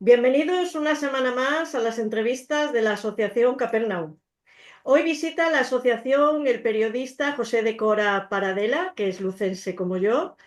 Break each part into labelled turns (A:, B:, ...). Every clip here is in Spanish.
A: Bienvenidos una semana más a las entrevistas de la Asociación Capernaum. Hoy visita la asociación el periodista José de Cora Paradela, que es lucense como yo,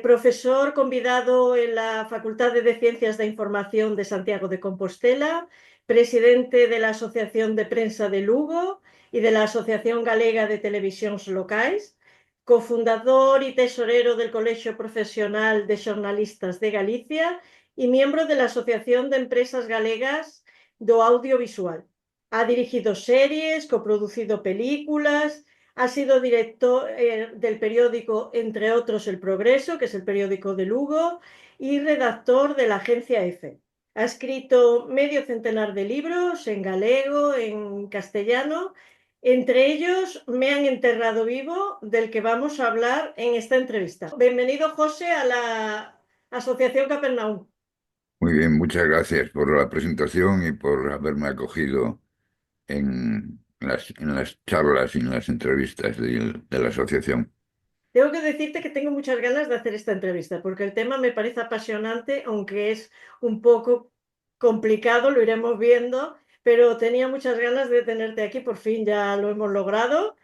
A: profesor convidado en la Facultad de Ciencias de Información de Santiago de Compostela, presidente de la Asociación de Prensa de Lugo y de la Asociación Galega de Televisións Locais, cofundador y tesorero del Colegio Profesional de Xornalistas de Galicia y miembro de la Asociación de Empresas Galegas do Audiovisual. Ha dirigido series, coproducido películas, ha sido director del periódico, entre otros, El Progreso, que es el periódico de Lugo, y redactor de la agencia EFE. Ha escrito medio centenar de libros en galego, en castellano. Entre ellos, Me han enterrado vivo, del que vamos a hablar en esta entrevista. Bienvenido, José, a la Asociación Capernaum.
B: Muy bien, muchas gracias por la presentación y por haberme acogido en las charlas y en las entrevistas de la asociación.
A: Tengo que decirte que tengo muchas ganas de hacer esta entrevista, porque el tema me parece apasionante, aunque es un poco complicado, lo iremos viendo, pero tenía muchas ganas de tenerte aquí, por fin ya lo hemos logrado.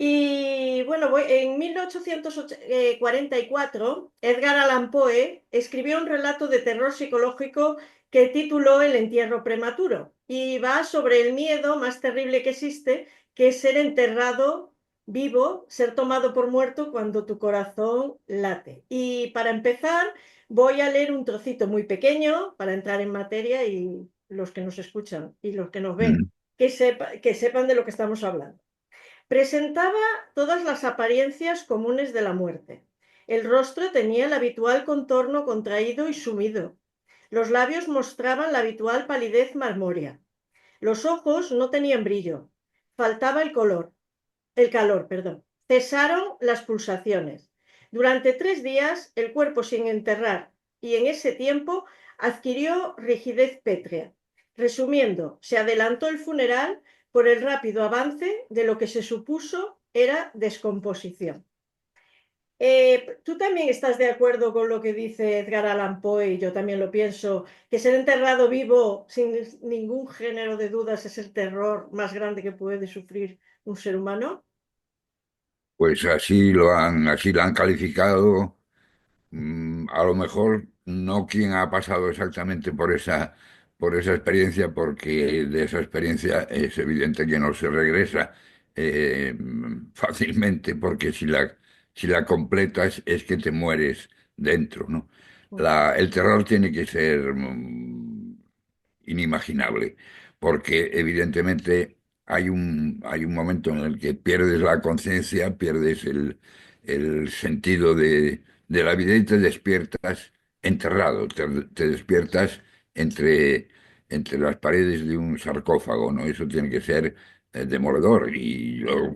A: Y bueno, en 1844, Edgar Allan Poe escribió un relato de terror psicológico que tituló El entierro prematuro, y va sobre el miedo más terrible que existe, que es ser enterrado vivo, ser tomado por muerto cuando tu corazón late. Y para empezar, voy a leer un trocito muy pequeño para entrar en materia y los que nos escuchan y los que nos ven,
B: Mm.
A: que sepan de lo que estamos hablando. Presentaba todas las apariencias comunes de la muerte. El rostro tenía el habitual contorno contraído y sumido. Los labios mostraban la habitual palidez marmórea. Los ojos no tenían brillo. Faltaba el calor, perdón. Cesaron las pulsaciones. Durante 3 días, el cuerpo sin enterrar, y en ese tiempo adquirió rigidez pétrea. Resumiendo, se adelantó el funeral por el rápido avance de lo que se supuso era descomposición. ¿Tú también estás de acuerdo con lo que dice Edgar Allan Poe? Y yo también lo pienso, que ser enterrado vivo sin ningún género de dudas es el terror más grande que puede sufrir un ser humano.
B: Pues así lo han calificado. A lo mejor no quien ha pasado exactamente por esa experiencia, porque de esa experiencia es evidente que no se regresa fácilmente, porque si la completas es que te mueres dentro, ¿no? El terror tiene que ser inimaginable, porque evidentemente hay un momento en el que pierdes la conciencia, pierdes el sentido de la vida y te despiertas enterrado, te despiertas entre las paredes de un sarcófago, ¿no? Eso tiene que ser demoledor. Y yo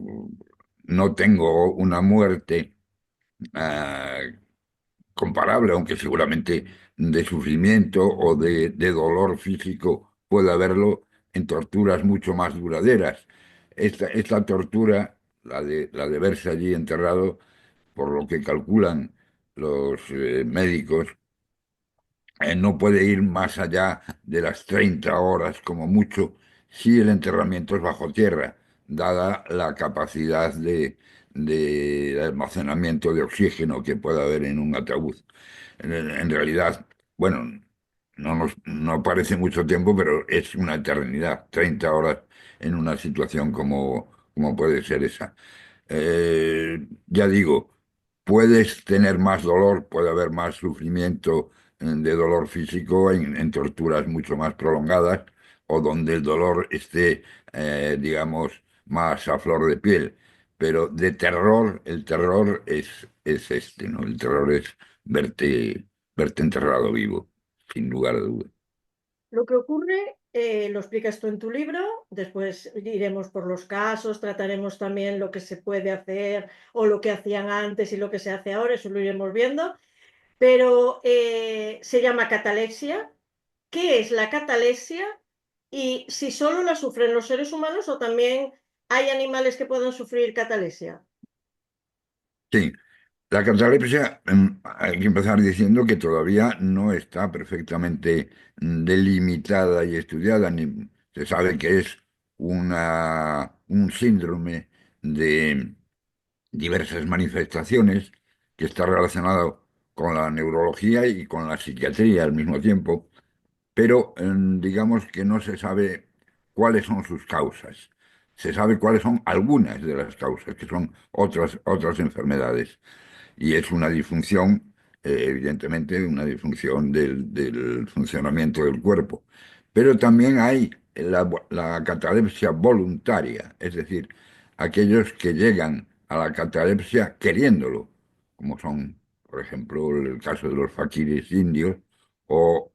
B: no tengo una muerte ah, comparable, aunque seguramente de sufrimiento o de dolor físico puede haberlo en torturas mucho más duraderas. Esta tortura, la de verse allí enterrado, por lo que calculan los médicos, no puede ir más allá de las 30 horas como mucho si el enterramiento es bajo tierra, dada la capacidad de almacenamiento de oxígeno que puede haber en un ataúd. En realidad, bueno, no parece mucho tiempo, pero es una eternidad, 30 horas en una situación como puede ser esa. Ya digo, puedes tener más dolor, puede haber más sufrimiento de dolor físico en torturas mucho más prolongadas o donde el dolor esté, digamos, más a flor de piel. Pero de terror, el terror es este, ¿no? El terror es verte enterrado vivo, sin lugar a dudas.
A: Lo que ocurre, lo explicas tú en tu libro, después iremos por los casos, trataremos también lo que se puede hacer o lo que hacían antes y lo que se hace ahora, eso lo iremos viendo, pero se llama catalepsia. ¿Qué es la catalepsia? Y si solo la sufren los seres humanos o también hay animales que puedan sufrir catalepsia.
B: Sí. La catalepsia, hay que empezar diciendo que todavía no está perfectamente delimitada y estudiada, ni se sabe que es un síndrome de diversas manifestaciones que está relacionado con la neurología y con la psiquiatría al mismo tiempo, pero digamos que no se sabe cuáles son sus causas. Se sabe cuáles son algunas de las causas, que son otras enfermedades. Y es una disfunción, evidentemente, una disfunción del funcionamiento del cuerpo. Pero también hay la catalepsia voluntaria, es decir, aquellos que llegan a la catalepsia queriéndolo, como son, por ejemplo, el caso de los faquires indios o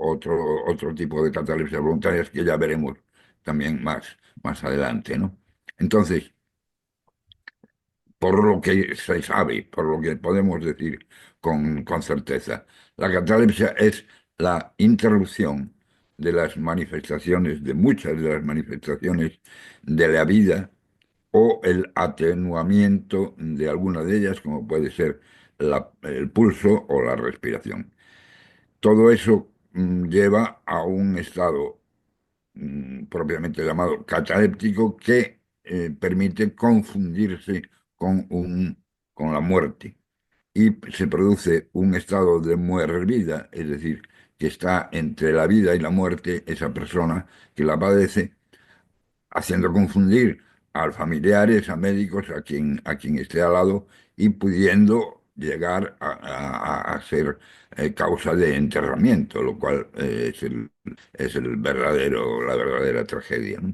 B: otro tipo de catalepsia voluntarias que ya veremos también más adelante, ¿no? Entonces, por lo que se sabe, por lo que podemos decir con certeza. La catalepsia es la interrupción de las manifestaciones, de muchas de las manifestaciones de la vida o el atenuamiento de alguna de ellas, como puede ser el pulso o la respiración. Todo eso lleva a un estado propiamente llamado cataléptico que permite confundirse con, con la muerte y se produce un estado de muerte-vida, es decir, que está entre la vida y la muerte esa persona que la padece, haciendo confundir a familiares, a médicos, a quien esté al lado y pudiendo llegar a ser causa de enterramiento, lo cual es el la verdadera tragedia, ¿no?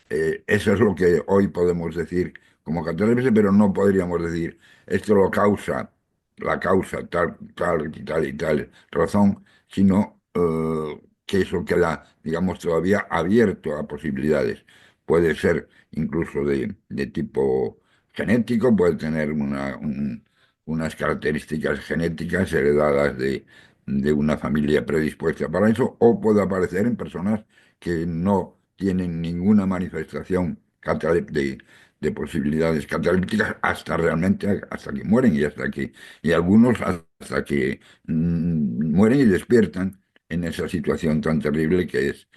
B: Eso es lo que hoy podemos decir como catalepsia, pero no podríamos decir esto lo causa, la causa tal y tal razón, sino que eso queda, digamos, todavía abierto a posibilidades. Puede ser incluso de tipo genético, puede tener unas características genéticas heredadas de una familia predispuesta para eso, o puede aparecer en personas que no tienen ninguna manifestación de posibilidades catalípticas hasta realmente, hasta que mueren y algunos hasta que mueren y despiertan en esa situación tan terrible que es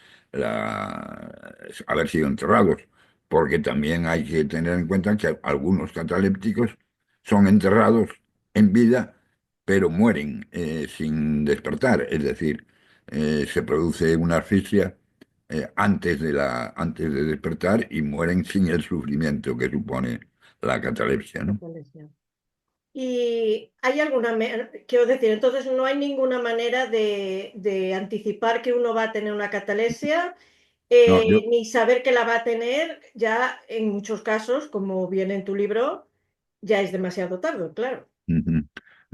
B: haber sido enterrados. Porque también hay que tener en cuenta que algunos catalépticos son enterrados en vida, pero mueren sin despertar. Es decir, se produce una asfixia antes de despertar y mueren sin el sufrimiento que supone la catalepsia, ¿no?
A: Y hay quiero decir, entonces no hay ninguna manera de anticipar que uno va a tener una catalepsia,
B: No,
A: ni saber que la va a tener, ya en muchos casos, como viene en tu libro, ya es demasiado tarde, claro.
B: ujú.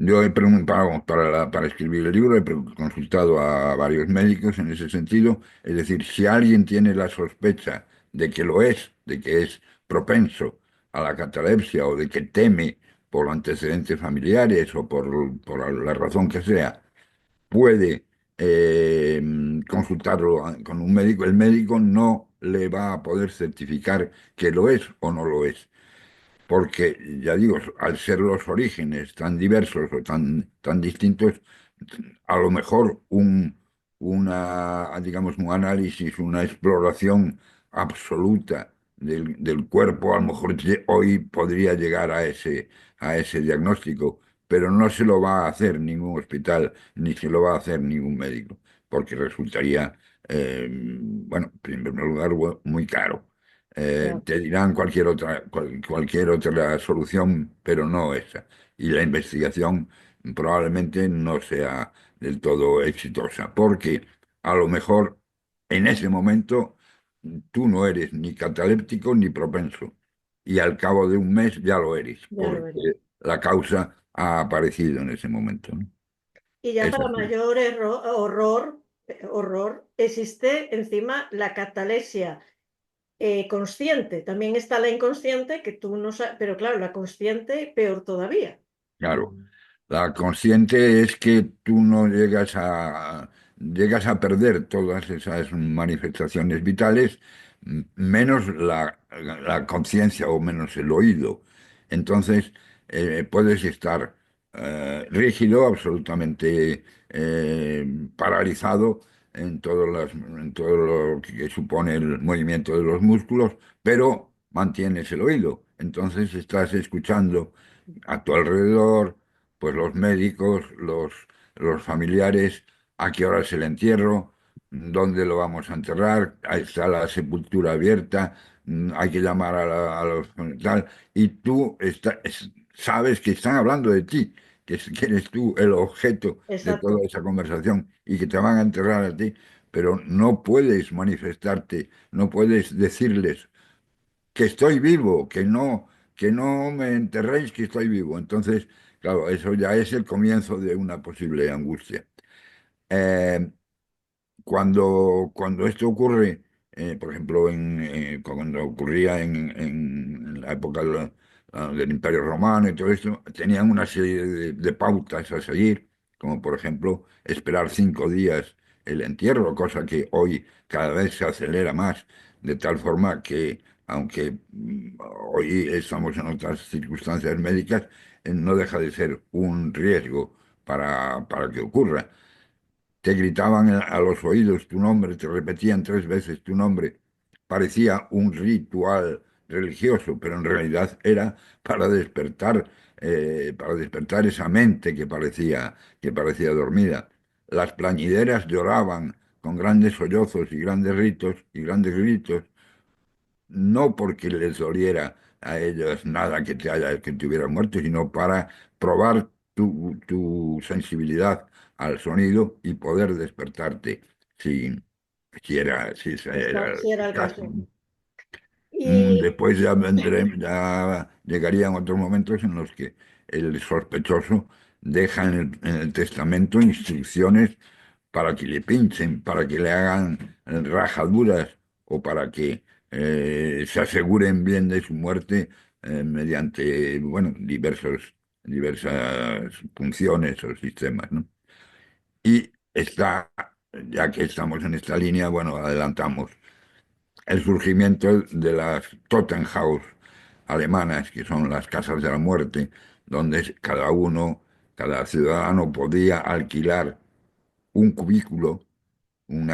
B: Yo he preguntado para escribir el libro, consultado a varios médicos en ese sentido. Es decir, si alguien tiene la sospecha de que lo es, de que es propenso a la catalepsia o de que teme por antecedentes familiares o por la razón que sea, puede consultarlo con un médico. El médico no le va a poder certificar que lo es o no lo es porque, ya digo, al ser los orígenes tan diversos o tan distintos, a lo mejor digamos, un análisis, una exploración absoluta del cuerpo, a lo mejor hoy podría llegar a ese diagnóstico, pero no se lo va a hacer ningún hospital, ni se lo va a hacer ningún médico, porque resultaría, bueno, en primer lugar, muy caro.
A: Ya,
B: Te dirán cualquier otra solución, pero no esa. Y la investigación probablemente no sea del todo exitosa, porque a lo mejor en ese momento tú no eres ni cataléptico ni propenso, y al cabo de un mes ya lo eres,
A: ya lo veré.
B: porque la causa ha aparecido en ese momento, ¿no?
A: Y ya
B: Es
A: para
B: así.
A: mayor horror, existe encima la catalepsia consciente. También está la inconsciente, que tú no sabes, pero claro, la consciente peor todavía.
B: Claro, la consciente es que tú no llegas a perder todas esas manifestaciones vitales, menos la conciencia o menos el oído. Entonces, puedes estar rígido, absolutamente paralizado en todo lo que supone el movimiento de los músculos, pero mantienes el oído. Entonces estás escuchando a tu alrededor, pues los médicos, los familiares, a qué hora es el entierro, dónde lo vamos a enterrar, ahí está la sepultura abierta, hay que llamar a los tal, y tú sabes que están hablando de ti, que eres tú el objeto de toda
A: exacto,
B: esa conversación y que te van a enterrar a ti, pero no puedes manifestarte, no puedes decirles que estoy vivo, que no me enterréis que estoy vivo. Entonces, claro, eso ya es el comienzo de una posible angustia. Eh, cuando esto ocurre, por ejemplo, cuando ocurría en la época del Imperio Romano y todo esto, tenían una serie de pautas a seguir, como por ejemplo esperar 5 días el entierro, cosa que hoy cada vez se acelera más, de tal forma que, aunque hoy estamos en otras circunstancias médicas, no deja de ser un riesgo para que ocurra. Te gritaban a los oídos tu nombre, te repetían 3 veces tu nombre. Parecía un ritual religioso, pero en realidad era para despertar esa mente que parecía dormida. Las plañideras lloraban con grandes sollozos y grandes ritos y grandes gritos, no porque les doliera a ellos nada que te hubiera muerto, sino para probar tu sensibilidad al sonido y poder despertarte si, si ese era
A: si era
B: el
A: el
B: caso.
A: caso. Y
B: Después ya llegarían otros momentos en los que el sospechoso deja en el testamento instrucciones para que le pinchen, para que le hagan rajaduras o para que se aseguren bien de su muerte mediante, bueno, diversas funciones o sistemas, ¿no? Y ya que estamos en esta línea, bueno, adelantamos el surgimiento de las Totenhaus alemanas, que son las casas de la muerte, donde cada ciudadano podía alquilar un cubículo, un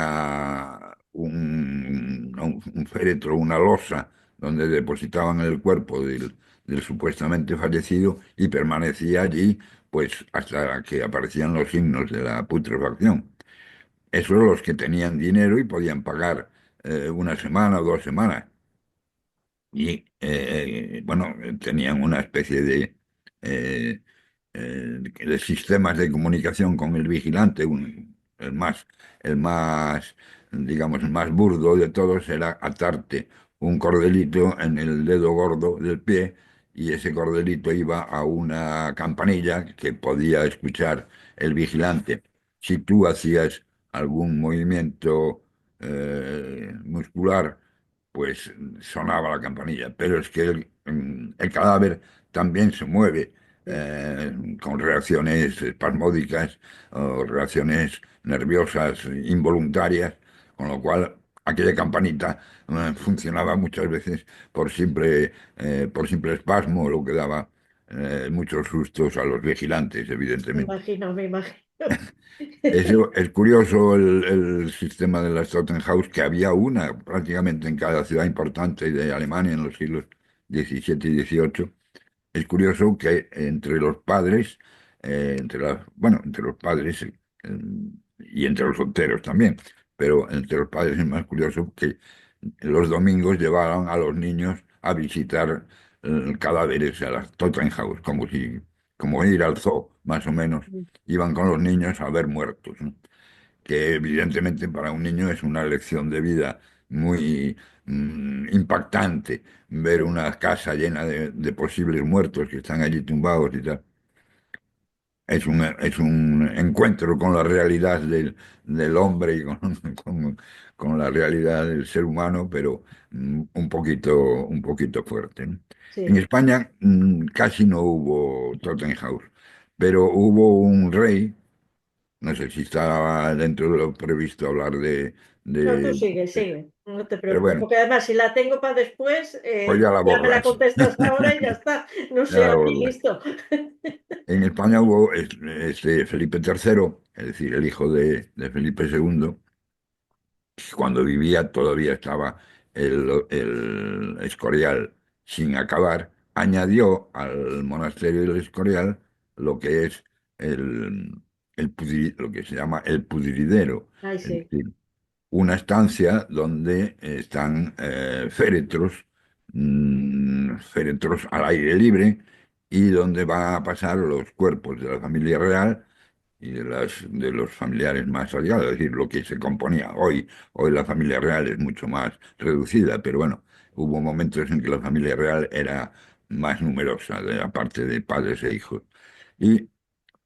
B: féretro, una losa, donde depositaban el cuerpo del supuestamente fallecido y permanecía allí, pues hasta que aparecían los signos de la putrefacción. Esos los que tenían dinero y podían pagar una semana o 2 semanas. Y bueno, tenían una especie eh, de sistemas de comunicación con el vigilante. El más, digamos, el más burdo de todos era atarte un cordelito en el dedo gordo del pie y ese cordelito iba a una campanilla que podía escuchar el vigilante. Si tú hacías algún movimiento muscular, pues sonaba la campanilla. Pero es que el cadáver también se mueve con reacciones espasmódicas o reacciones nerviosas involuntarias, con lo cual aquella campanita funcionaba muchas veces por simple espasmo, lo que daba muchos sustos a los vigilantes, evidentemente.
A: me imagino.
B: Es curioso el sistema de las Tottenhaus, que había una prácticamente en cada ciudad importante de Alemania en los siglos XVII y XVIII. Es curioso que entre los padres, entre los padres y entre los solteros también, pero entre los padres es más curioso que los domingos llevaban a los niños a visitar cadáveres a las Tottenhaus, como ir al zoo, más o menos. Iban con los niños a ver muertos, ¿no? Que evidentemente para un niño es una lección de vida muy impactante ver una casa llena de posibles muertos que están allí tumbados y tal. Es un encuentro con la realidad del hombre y con, con la realidad del ser humano, pero un poquito fuerte, ¿no? En
A: Sí,
B: España casi no hubo Tottenhouse, pero hubo un rey No sé si está dentro de lo previsto hablar
A: No, tú
B: de-
A: sigue,
B: de-
A: sigue, no te
B: Pero
A: preocupes,
B: bueno,
A: porque además si la tengo para después,
B: pues ya la
A: ya me la
B: borras.
A: contestas ahora y ya está, no
B: Ya
A: sé,
B: la
A: aquí
B: borras.
A: listo.
B: En España hubo Felipe III, es decir, el hijo de Felipe II, cuando vivía todavía estaba el Escorial sin acabar, añadió al monasterio del Escorial lo que es lo que se llama el pudridero,
A: Ay,
B: es
A: sí,
B: decir, una estancia donde están féretros, féretros al aire libre y donde van a pasar los cuerpos de la familia real y de los familiares más allegados, es decir, lo que se componía hoy. Hoy la familia real es mucho más reducida, pero bueno, hubo momentos en que la familia real era más numerosa, aparte de padres e hijos. Y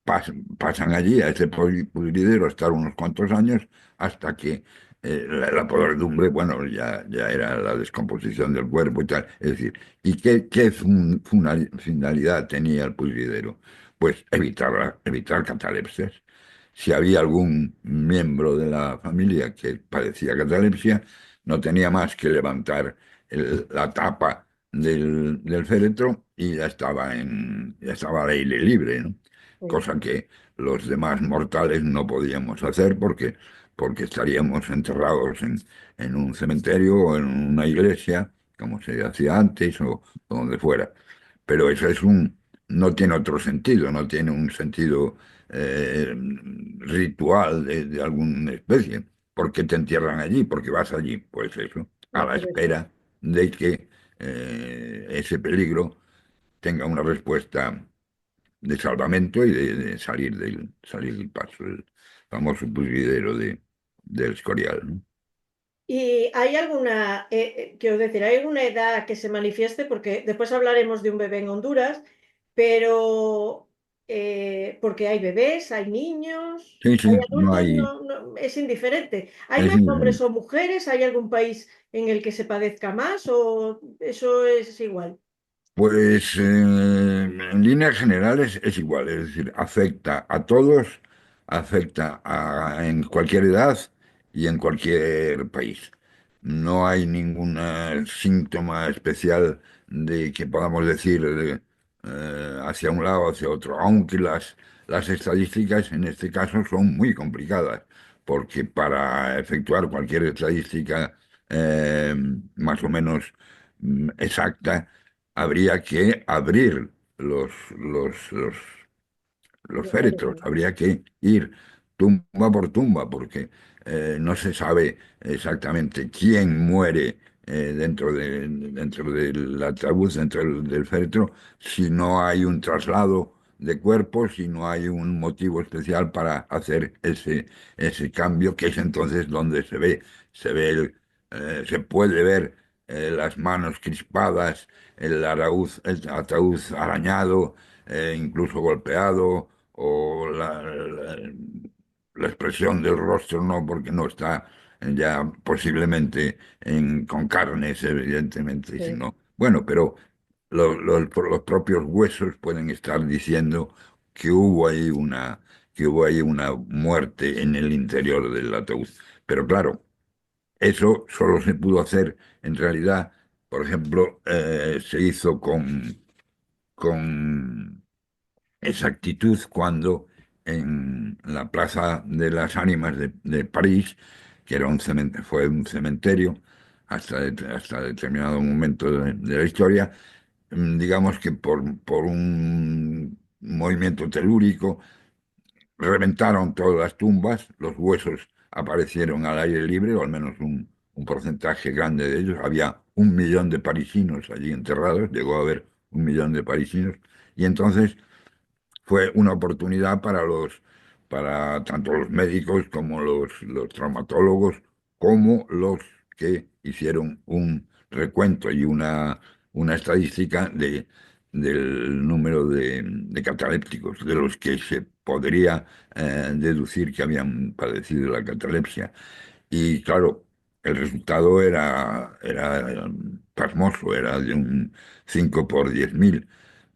B: pasan allí a ese pudridero a estar unos cuantos años hasta que la podredumbre, bueno, ya era la descomposición del cuerpo y tal. Es decir, ¿y qué finalidad tenía el pudridero? Pues evitar catalepsias. Si había algún miembro de la familia que padecía catalepsia, no tenía más que levantar la tapa del féretro y ya estaba al aire libre, ¿no?
A: sí,
B: Cosa que los demás mortales no podíamos hacer porque estaríamos enterrados en un cementerio o en una iglesia, como se hacía antes o donde fuera. Pero eso no tiene otro sentido, no tiene un sentido eh, ritual de alguna especie. ¿Por qué te entierran allí? ¿Por qué vas allí? Pues eso, a la
A: por eso.
B: espera de que ese peligro tenga una respuesta de salvamento y de salir del paso, el famoso pudridero del Escorial, ¿no?
A: ¿Y hay alguna, quiero decir, hay alguna edad que se manifieste? Porque después hablaremos de un bebé en Honduras, pero porque hay bebés, hay niños,
B: Sí,
A: hay
B: sí, no
A: adultos,
B: hay.
A: no, es indiferente. ¿Hay
B: Es
A: más hombres
B: indiferente.
A: o mujeres? ¿Hay algún país en el que se padezca más o eso es igual?
B: Pues en líneas generales es igual, es decir, afecta a todos, en cualquier edad y en cualquier país. No hay ningún síntoma especial de que podamos decir hacia un lado o hacia otro, aunque las estadísticas en este caso son muy complicadas, porque para efectuar cualquier estadística eh, más o menos exacta, habría que abrir los
A: Los
B: féretros,
A: féretros.
B: habría que ir tumba por tumba, porque no se sabe exactamente quién muere dentro del ataúd, dentro del féretro, si no hay un traslado de cuerpos, si no hay un motivo especial para hacer ese cambio, que es entonces donde se puede ver las manos crispadas, el ataúd arañado, incluso golpeado, o la expresión del rostro no, porque no está ya posiblemente con carnes, evidentemente,
A: Sí.
B: sino, bueno, pero los propios huesos pueden estar diciendo que que hubo ahí una muerte en el interior del ataúd. Pero claro, eso solo se pudo hacer en realidad, por ejemplo, se hizo con exactitud cuando en la Plaza de las Ánimas de París, que era fue un cementerio hasta determinado momento de la historia, digamos que por un movimiento telúrico reventaron todas las tumbas, los huesos aparecieron al aire libre, o al menos un porcentaje grande de ellos. Había 1 millón de parisinos allí enterrados, llegó a haber 1 millón de parisinos, y entonces fue una oportunidad para tanto los médicos como los traumatólogos, como los que hicieron un recuento y una estadística del número de catalépticos, de los que se podría deducir que habían padecido la catalepsia. Y claro, el resultado era pasmoso, era de un 5 por 10.000.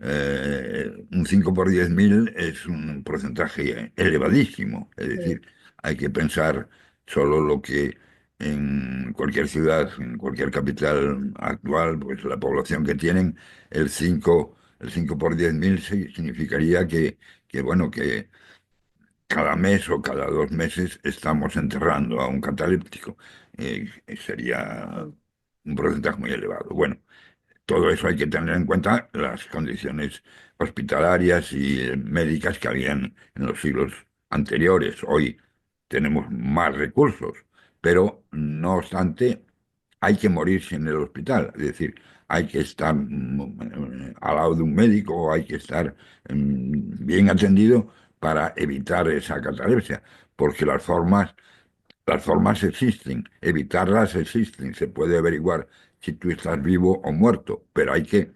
B: Un 5 por 10.000 es un porcentaje elevadísimo. Es
A: Sí,
B: decir, hay que pensar solo lo que en cualquier ciudad, en cualquier capital actual, pues la población que tienen, el cinco por 10.000 significaría bueno, que cada mes o cada 2 meses estamos enterrando a un catalíptico. Sería
A: sí.
B: un porcentaje muy elevado. Bueno, todo eso hay que tener en cuenta las condiciones hospitalarias y médicas que habían en los siglos anteriores. Hoy tenemos más recursos, pero no obstante, hay que morirse en el hospital. Es decir, hay que estar al lado de un médico, hay que estar bien atendido para evitar esa catalepsia, porque las formas existen, evitarlas existen, se puede averiguar si tú estás vivo o muerto, pero hay que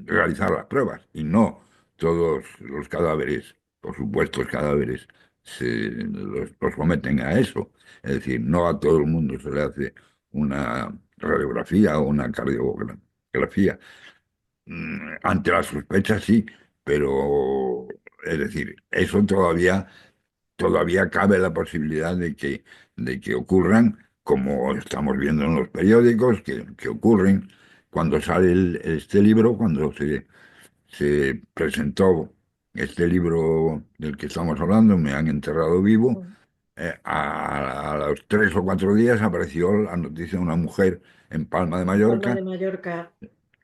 B: realizar las pruebas y no todos los cadáveres, por supuesto, los cadáveres los someten a eso. Es decir, no a todo el mundo se le hace una radiografía o una cardiografía. Ante la sospecha sí, pero es decir, eso todavía cabe la posibilidad de que ocurran, como estamos viendo en los periódicos, que ocurren. Cuando sale este libro, cuando se presentó este libro del que estamos hablando, Me han enterrado vivo,
A: Mm.
B: a los 3 o 4 días apareció la noticia de una mujer en Palma de
A: En Palma de
B: Mallorca
A: Mallorca.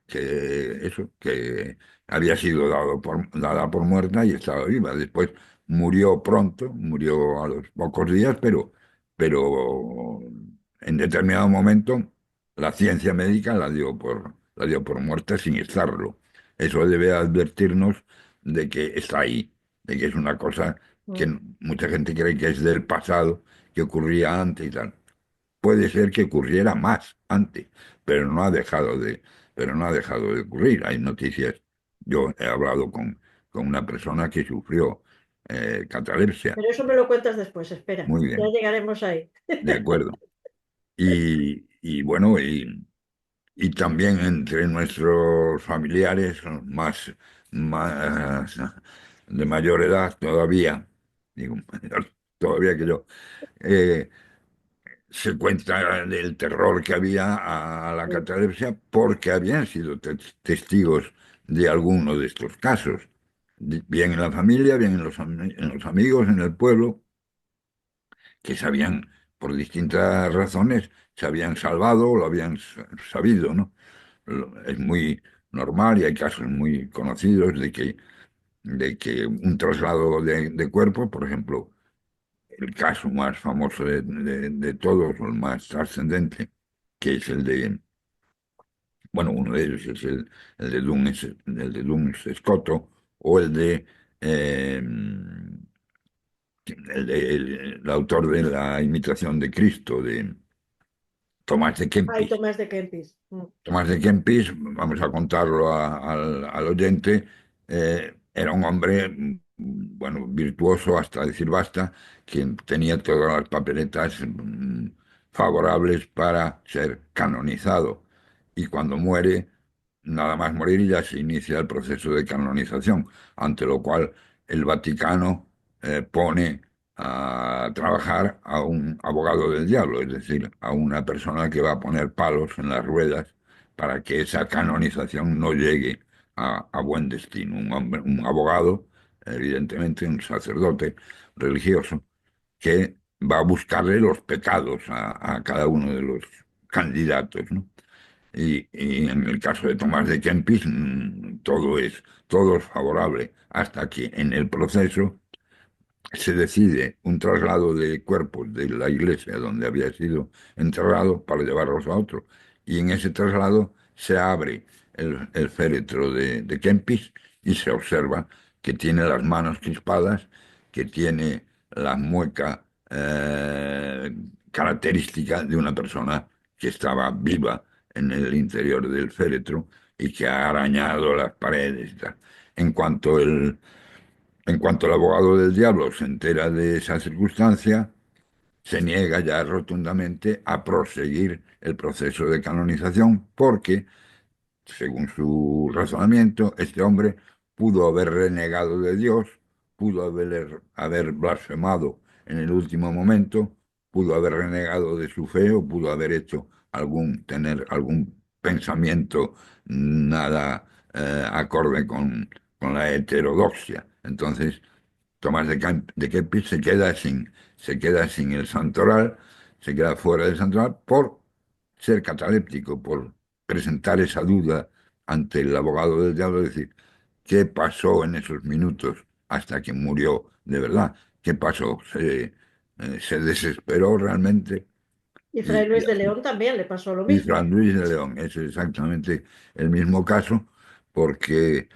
B: que había sido dada por muerta y estaba viva. Después murió pronto, murió a los pocos días, pero en determinado momento la ciencia médica la dio por muerta sin estarlo. Eso debe advertirnos de que está ahí, de que es una cosa que
A: Mm.
B: mucha gente cree que es del pasado, que ocurría antes y tal. Puede ser que ocurriera más antes, pero no ha dejado de ocurrir. Hay noticias. Yo he hablado con una persona que sufrió catalepsia.
A: Pero eso me lo cuentas después, espera.
B: Muy
A: Ya
B: bien,
A: llegaremos ahí.
B: de acuerdo. Y bueno, y también entre nuestros familiares más de mayor edad todavía, digo, mayor todavía que yo, eh, se cuenta del terror que había a la
A: Sí.
B: catalepsia porque habían sido testigos de alguno de estos casos, bien en la familia, bien en los amigos, en el pueblo, que se habían, por distintas razones, se habían salvado o lo habían sabido, ¿no? Es muy normal y hay casos muy conocidos de que un traslado de cuerpo, por ejemplo, el caso más famoso de todos, o el más trascendente, que es uno de ellos es el de Duns Scoto, o eh, el autor de La imitación de Cristo, de Tomás de
A: Ay,
B: Kempis.
A: Tomás de Kempis. Mm.
B: Tomás de Kempis, vamos a contarlo al oyente, era un hombre, bueno, virtuoso hasta decir basta, que tenía todas las papeletas favorables para ser canonizado. Y cuando muere, nada más morir ya se inicia el proceso de canonización, ante lo cual el Vaticano pone a trabajar a un abogado del diablo, es decir, a una persona que va a poner palos en las ruedas para que esa canonización no llegue a buen destino. Un hombre, un abogado, evidentemente un sacerdote religioso, que va a buscarle los pecados a cada uno de los candidatos, ¿no? Y en el caso de Tomás de Kempis, todo es favorable, hasta que en el proceso se decide un traslado de cuerpos de la iglesia donde había sido enterrado para llevarlos a otro. Y en ese traslado se abre el féretro de Kempis y se observa que tiene las manos crispadas, que tiene la mueca característica de una persona que estaba viva en el interior del féretro y que ha arañado las paredes y tal. En cuanto el abogado del diablo se entera de esa circunstancia, se niega ya rotundamente a proseguir el proceso de canonización porque según su razonamiento, este hombre pudo haber renegado de Dios, pudo haber blasfemado en el último momento, pudo haber renegado de su fe o pudo haber tener algún pensamiento nada acorde con la heterodoxia. Entonces, de Kempis se queda sin el santoral, se queda fuera del santoral por ser cataléptico, por presentar esa duda ante el abogado del diablo, decir, ¿qué pasó en esos minutos hasta que murió de verdad? ¿Qué pasó? Se desesperó realmente
A: Y Fray
B: y
A: Luis de
B: así.
A: León también le pasó lo
B: Y
A: mismo.
B: Fran Luis de León es exactamente el mismo caso, porque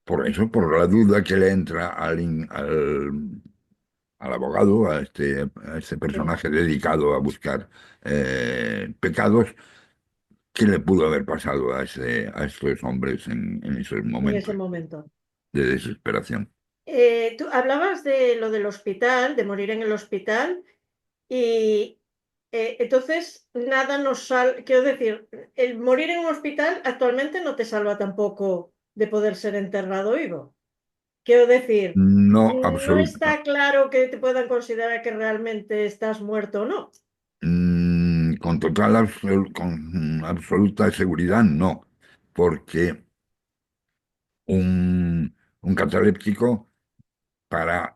B: por eso, por la duda que le entra al abogado, a este
A: Sí,
B: personaje dedicado a buscar pecados, ¿qué le pudo haber pasado a estos hombres en esos
A: en ese
B: momentos
A: momento.
B: de desesperación?
A: Tú hablabas de lo del hospital, de morir en el hospital, y entonces nada nos salva, quiero decir, el morir en un hospital actualmente no te salva tampoco de poder ser enterrado vivo. Quiero decir,
B: No,
A: no está claro que te puedan considerar que realmente estás muerto o no.
B: con con absoluta seguridad, no, porque un cataléptico para,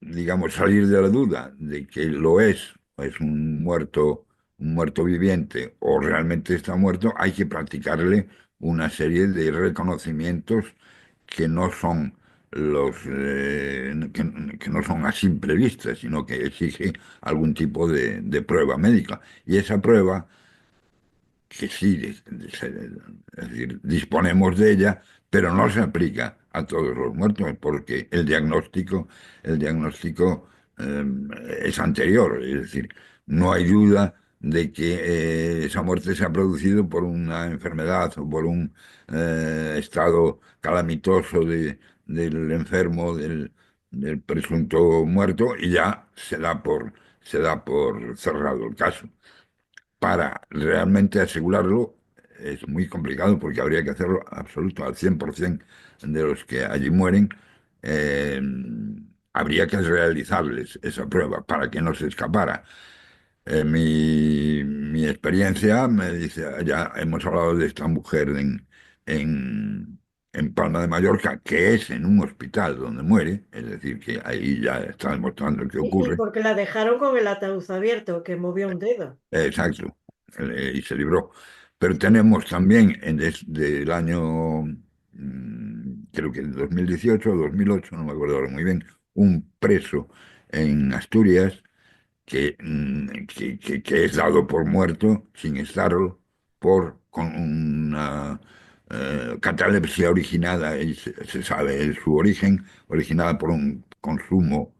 B: digamos, salir de la duda de que lo es un muerto viviente o realmente está muerto, hay que practicarle una serie de reconocimientos que no son que no son a simple vista, sino que exige algún tipo de prueba médica. Y esa prueba que sí, es decir, disponemos de ella, pero no se aplica a todos los muertos, porque el diagnóstico eh, es anterior, es decir, no hay duda de que esa muerte se ha producido por una enfermedad o por un estado calamitoso del enfermo, del presunto muerto, y ya se da por cerrado el caso. Para realmente asegurarlo es muy complicado porque habría que hacerlo absoluto al 100% de los que allí mueren. eh, Habría que realizarles esa prueba para que no se escapara. Mi experiencia me dice, ya hemos hablado de esta mujer en Palma de Mallorca, que es en un hospital donde muere, es decir, que ahí ya está demostrando qué
A: Y
B: ocurre.
A: porque la dejaron con el ataúd abierto, que movió un dedo.
B: Exacto, y se libró. Pero tenemos también desde el año, creo que 2018 o 2008, no me acuerdo ahora muy bien, un preso en Asturias que es dado por muerto, sin estarlo, con una catalepsia originada, y se sabe su origen, originada por un consumo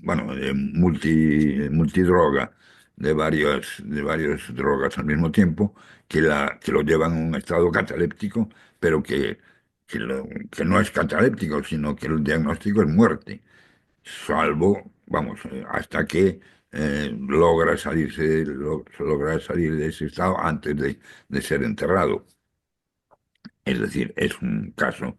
B: bueno, multidroga de varias drogas al mismo tiempo, que lo llevan a un estado cataléptico, pero que no es cataléptico, sino que el diagnóstico es muerte, salvo, vamos, hasta que logra salir de ese estado antes de ser enterrado. Es decir, es un caso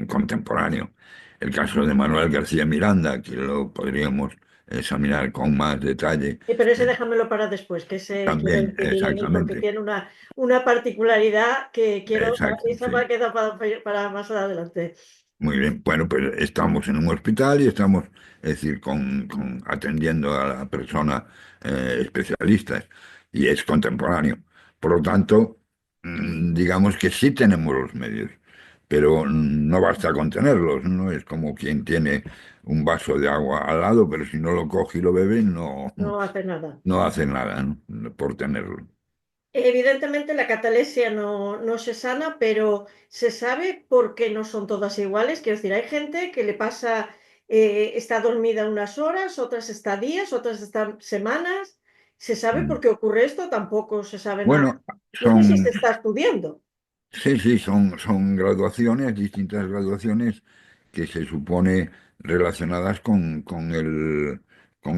B: contemporáneo. El caso de Manuel García Miranda, que lo podríamos examinar con más detalle,
A: Pero ese
B: eh,
A: déjamelo para después, que ese quiero
B: también
A: incidir porque
B: exactamente,
A: tiene una particularidad que quiero,
B: exacto,
A: esa
B: sí.
A: va a quedar para más adelante.
B: Muy bien, bueno, pues estamos en un hospital y estamos, es decir, atendiendo a la persona especialistas y es contemporáneo. Por lo tanto, digamos que sí tenemos los medios, pero no basta con tenerlos, no es como quien tiene un vaso de agua al lado, pero si no lo coge y lo bebe,
A: No hace nada.
B: no hace nada, ¿no? Por tenerlo.
A: Evidentemente la catalepsia no se sana, pero se sabe por qué no son todas iguales. Quiero decir, hay gente que le pasa, está dormida unas horas, otras está días, otras están semanas. ¿Se sabe por
B: Mm.
A: qué ocurre esto? Tampoco se sabe nada.
B: Bueno,
A: No sé si se
B: son
A: está estudiando.
B: Sí, sí, son graduaciones, distintas graduaciones que se supone relacionadas con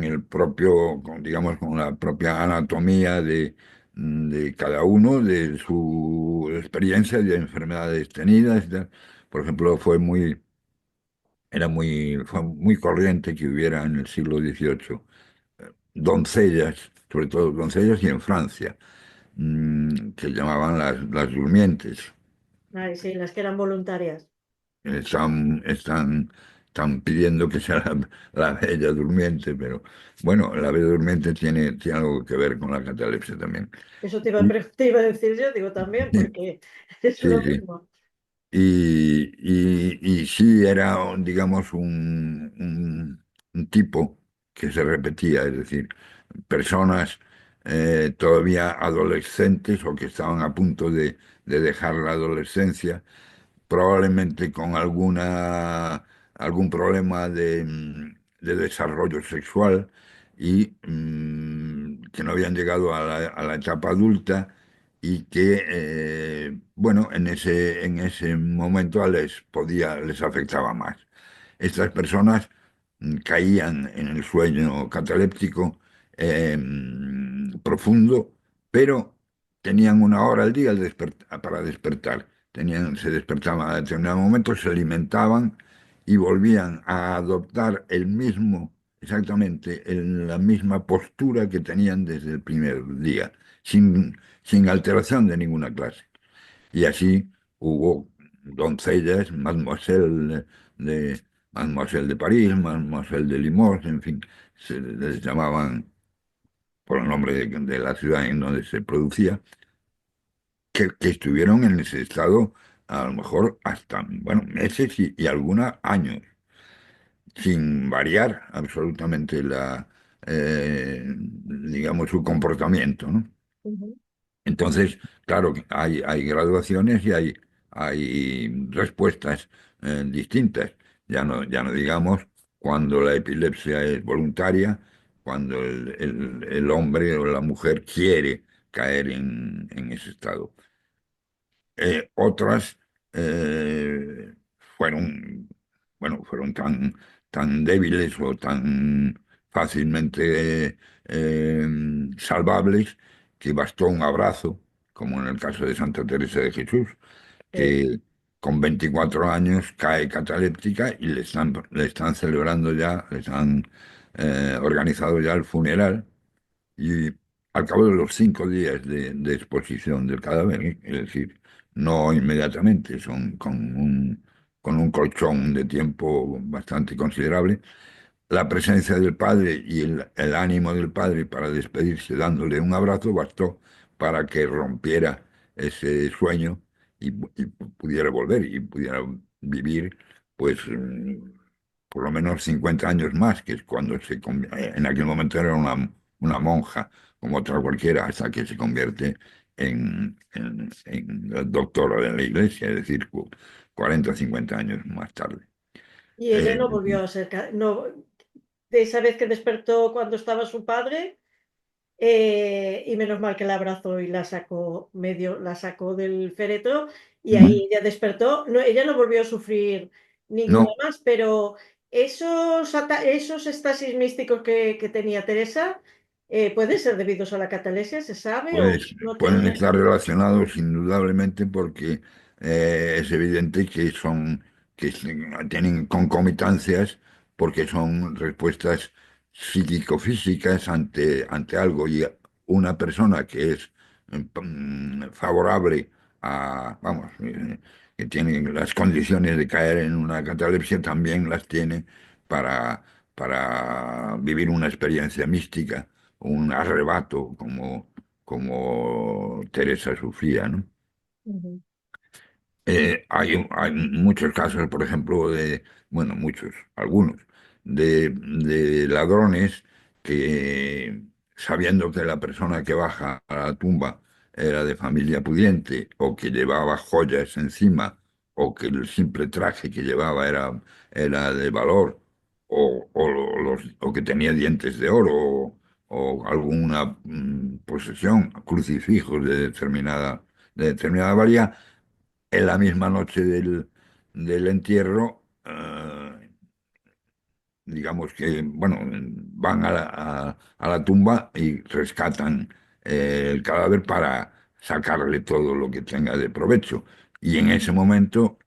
B: el propio, digamos, con la propia anatomía de cada uno, de su experiencia de enfermedades tenidas. Por ejemplo, fue muy corriente que hubiera en el siglo XVIII doncellas, sobre todo doncellas y en Francia, que llamaban las durmientes.
A: Ay, sí, las que eran voluntarias.
B: Están pidiendo que sea la bella durmiente, pero bueno, la bella durmiente tiene algo que ver con la catalepsia también.
A: Eso te iba a,
B: Y-
A: te iba a decir yo, digo también, porque es
B: Sí,
A: lo
B: sí.
A: mismo.
B: Y sí era, digamos, un tipo que se repetía, es decir, personas todavía adolescentes o que estaban a punto de dejar la adolescencia probablemente con algún problema de desarrollo sexual y que no habían llegado a la etapa adulta y que, bueno, en ese momento les afectaba más. Estas personas caían en el sueño cataléptico profundo, pero tenían una hora al día para despertar. Se despertaban a determinado momento, se alimentaban y volvían a adoptar exactamente la misma postura que tenían desde el primer día, sin alteración de ninguna clase. Y así hubo doncellas, Mademoiselle de París, Mademoiselle de Limoges, en fin, se les llamaban por el nombre de la ciudad en donde se producía, que estuvieron en ese estado a lo mejor hasta, bueno, meses y algunos años, sin variar absolutamente digamos, su comportamiento, ¿no?
A: Ujú,
B: Entonces, claro, que hay graduaciones y hay respuestas distintas. Ya no digamos cuando la epilepsia es voluntaria, cuando el hombre o la mujer quiere caer en ese estado. Otras eh, fueron, bueno, fueron tan débiles o tan fácilmente salvables que bastó un abrazo, como en el caso de Santa Teresa de Jesús,
A: sí.
B: que con 24 años cae cataléptica y le están celebrando ya, les han organizado ya el funeral y al cabo de los 5 días de exposición del cadáver, es decir, no inmediatamente, son con un colchón de tiempo bastante considerable, la presencia del padre y el ánimo del padre para despedirse dándole un abrazo bastó para que rompiera ese sueño y pudiera volver y pudiera vivir, pues, por lo menos 50 años más, que es cuando en aquel momento era una monja, como otra cualquiera, hasta que se convierte en doctora de la iglesia, es decir, 40 o 50 años más tarde.
A: Y ella
B: Eh,
A: no volvió a ser, no, de esa vez que despertó cuando estaba su padre, y menos mal que la abrazó y la sacó medio, la sacó del féretro y
B: Ujú.
A: ahí ella despertó. No, ella no volvió a sufrir ninguna
B: No,
A: más, pero esos estasis místicos que tenía Teresa, ¿pueden ser debidos a la catalepsia? ¿Se sabe o
B: pues
A: no
B: pueden
A: tenía?
B: estar relacionados indudablemente porque es evidente que tienen concomitancias porque son respuestas psíquico-físicas ante algo y una persona que es favorable vamos, que tiene las condiciones de caer en una catalepsia también las tiene para, para vivir una experiencia mística, un arrebato como Teresa sufría, ¿no?
A: Ujú,
B: Hay muchos casos, por ejemplo, bueno, algunos, de ladrones que, sabiendo que la persona que baja a la tumba era de familia pudiente, o que llevaba joyas encima, o que el simple traje que llevaba era de valor, o que tenía dientes de oro, o alguna posesión, crucifijos de determinada valía, en la misma noche del entierro, digamos que, bueno, van a la tumba y rescatan el cadáver para sacarle todo lo que tenga de provecho. Y en ese momento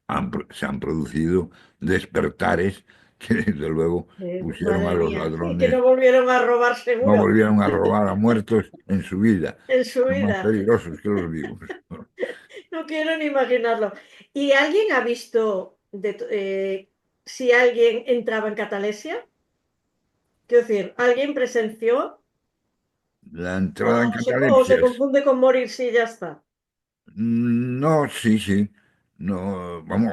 B: se han producido despertares que desde luego pusieron a
A: Madre
B: los
A: mía, que
B: ladrones,
A: no volvieron a robar
B: no
A: seguro
B: volvieron a robar a muertos en su vida.
A: en su
B: Son más
A: vida.
B: peligrosos que los vivos.
A: No quiero ni imaginarlo. ¿Y alguien ha visto si alguien entraba en catalepsia? Quiero decir, ¿alguien presenció
B: La entrada en
A: o se
B: catalepsia.
A: confunde con morir si ya está?
B: No, sí, sí. No, vamos,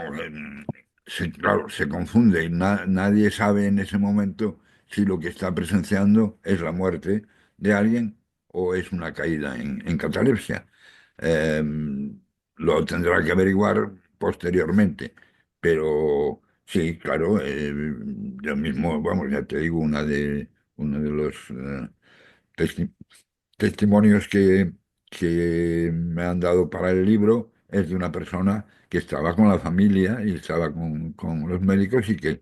B: claro, se confunde. Nadie sabe en ese momento si lo que está presenciando es la muerte de alguien o es una caída en catalepsia. Eh, lo tendrá que averiguar posteriormente. Pero sí, claro, yo mismo, vamos, ya te digo, uno de los testi- testimonios que me han dado para el libro es de una persona que estaba con la familia y estaba con los médicos y que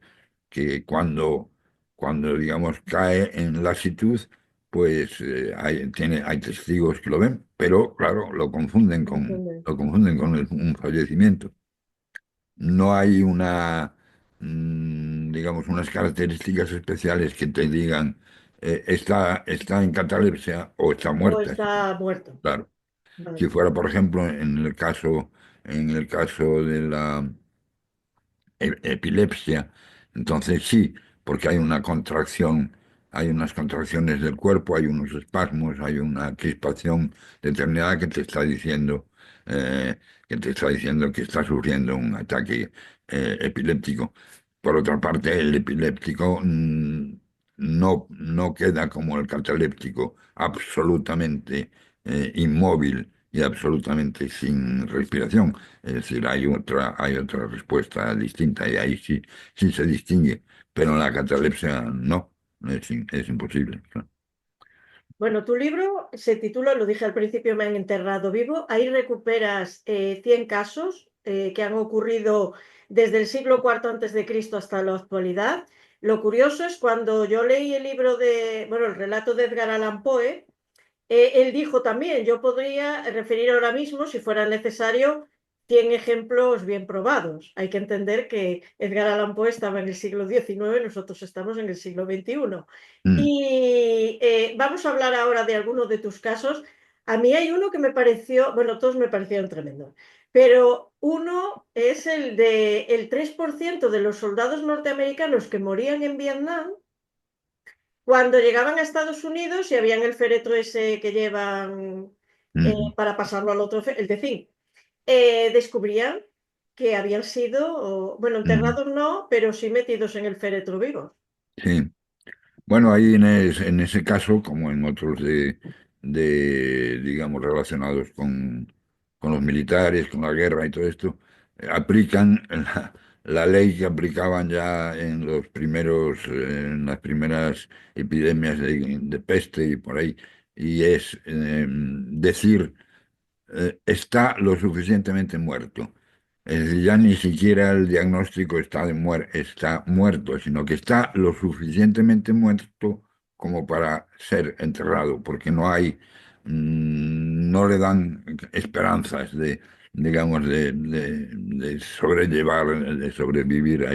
B: cuando, digamos, cae en lasitud, pues hay testigos que lo ven, pero claro,
A: Confunde.
B: lo confunden con un fallecimiento. No hay digamos, unas características especiales que te digan está en catalepsia o está
A: O
B: muerta.
A: está muerto.
B: Claro. Si
A: Vale.
B: fuera, por ejemplo, en el caso de la epilepsia, entonces sí, porque hay unas contracciones del cuerpo, hay unos espasmos, hay una crispación determinada eh, que te está diciendo que está sufriendo un ataque epiléptico. Por otra parte, el epiléptico no queda como el cataléptico, absolutamente inmóvil y absolutamente sin respiración. Es decir, hay otra respuesta distinta y ahí sí, sí se distingue, pero en la catalepsia no, es imposible. Claro.
A: Bueno, tu libro se titula, lo dije al principio, Me han enterrado vivo. Ahí recuperas 100 casos que han ocurrido desde el siglo IV antes de Cristo hasta la actualidad. Lo curioso es cuando yo leí el libro bueno, el relato de Edgar Allan Poe, él dijo también, yo podría referir ahora mismo, si fuera necesario, 100 ejemplos bien probados. Hay que entender que Edgar Allan Poe estaba en el siglo XIX, nosotros estamos en el siglo XXI.
B: Mm,
A: Y vamos a hablar ahora de algunos de tus casos. A mí hay uno que me pareció, bueno, todos me parecieron tremendos, pero uno es el de el 3% de los soldados norteamericanos que morían en Vietnam cuando llegaban a Estados Unidos y habían el féretro ese que llevan
B: mm,
A: para pasarlo al otro, el de zinc, descubrían que habían sido, bueno,
B: mm,
A: enterrados no, pero sí metidos en el féretro vivo.
B: sí. Bueno, ahí en ese caso, como en otros digamos, relacionados con los militares, con la guerra y todo esto, aplican la ley que aplicaban ya en las primeras epidemias de peste y por ahí, y es decir está lo suficientemente muerto. Es decir, ya ni siquiera el diagnóstico está muerto, sino que está lo suficientemente muerto como para ser enterrado, porque no le dan esperanzas digamos, de sobrellevar, de sobrevivir a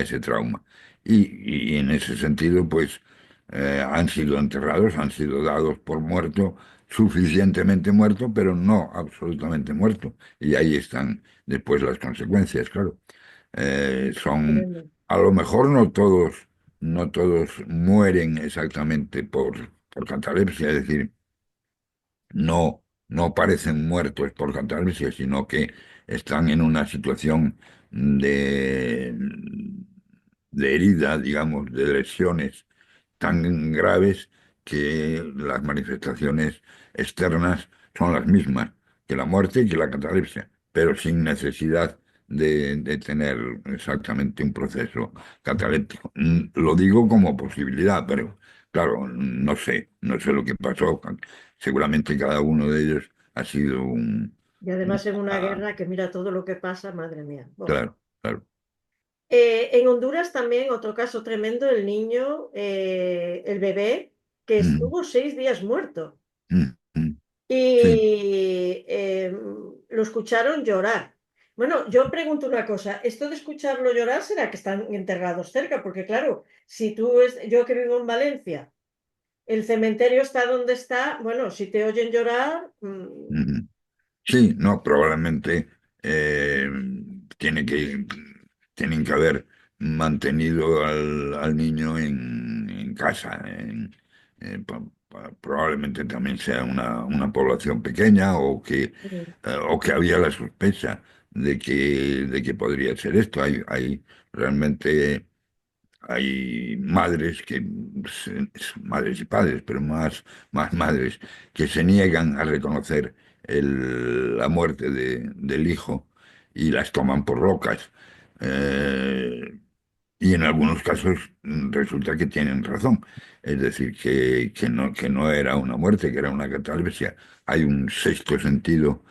B: ese trauma. Y en ese sentido, pues, han sido enterrados, han sido dados por muerto suficientemente muerto, pero no absolutamente muerto. Y ahí están después las consecuencias, claro.
A: Tremendo.
B: A lo mejor no todos mueren exactamente por catalepsia, es decir, no parecen muertos por catalepsia, sino que están en una situación de, de herida, digamos, de lesiones tan graves que las manifestaciones externas son las mismas que la muerte y que la catalepsia, pero sin necesidad de tener exactamente un proceso cataléptico. Lo digo como posibilidad, pero claro, no sé lo que pasó. Seguramente cada uno de ellos ha sido
A: Y además en una
B: ah,
A: guerra que mira todo lo que pasa, madre mía. Bueno.
B: claro, claro.
A: En Honduras también, otro caso tremendo, el niño, el bebé, que
B: Mm,
A: estuvo 6 días muerto.
B: mm. sí.
A: y lo escucharon llorar. Bueno, yo pregunto una cosa, ¿esto de escucharlo llorar será que están enterrados cerca? Porque claro, si tú es, yo que vivo en Valencia, el cementerio está donde está, bueno, si te oyen llorar,
B: Ujú. Sí, no, probablemente eh, tiene que, tienen que haber mantenido al niño en casa. Probablemente también sea una población pequeña o que había la sospecha de que podría ser esto. Hay realmente hay madres madres y padres, pero más madres, que se niegan a reconocer la muerte del hijo y las toman por locas. Eh, y en algunos casos resulta que tienen razón. Es decir, que no era una muerte, que era una catalepsia. Hay un sexto sentido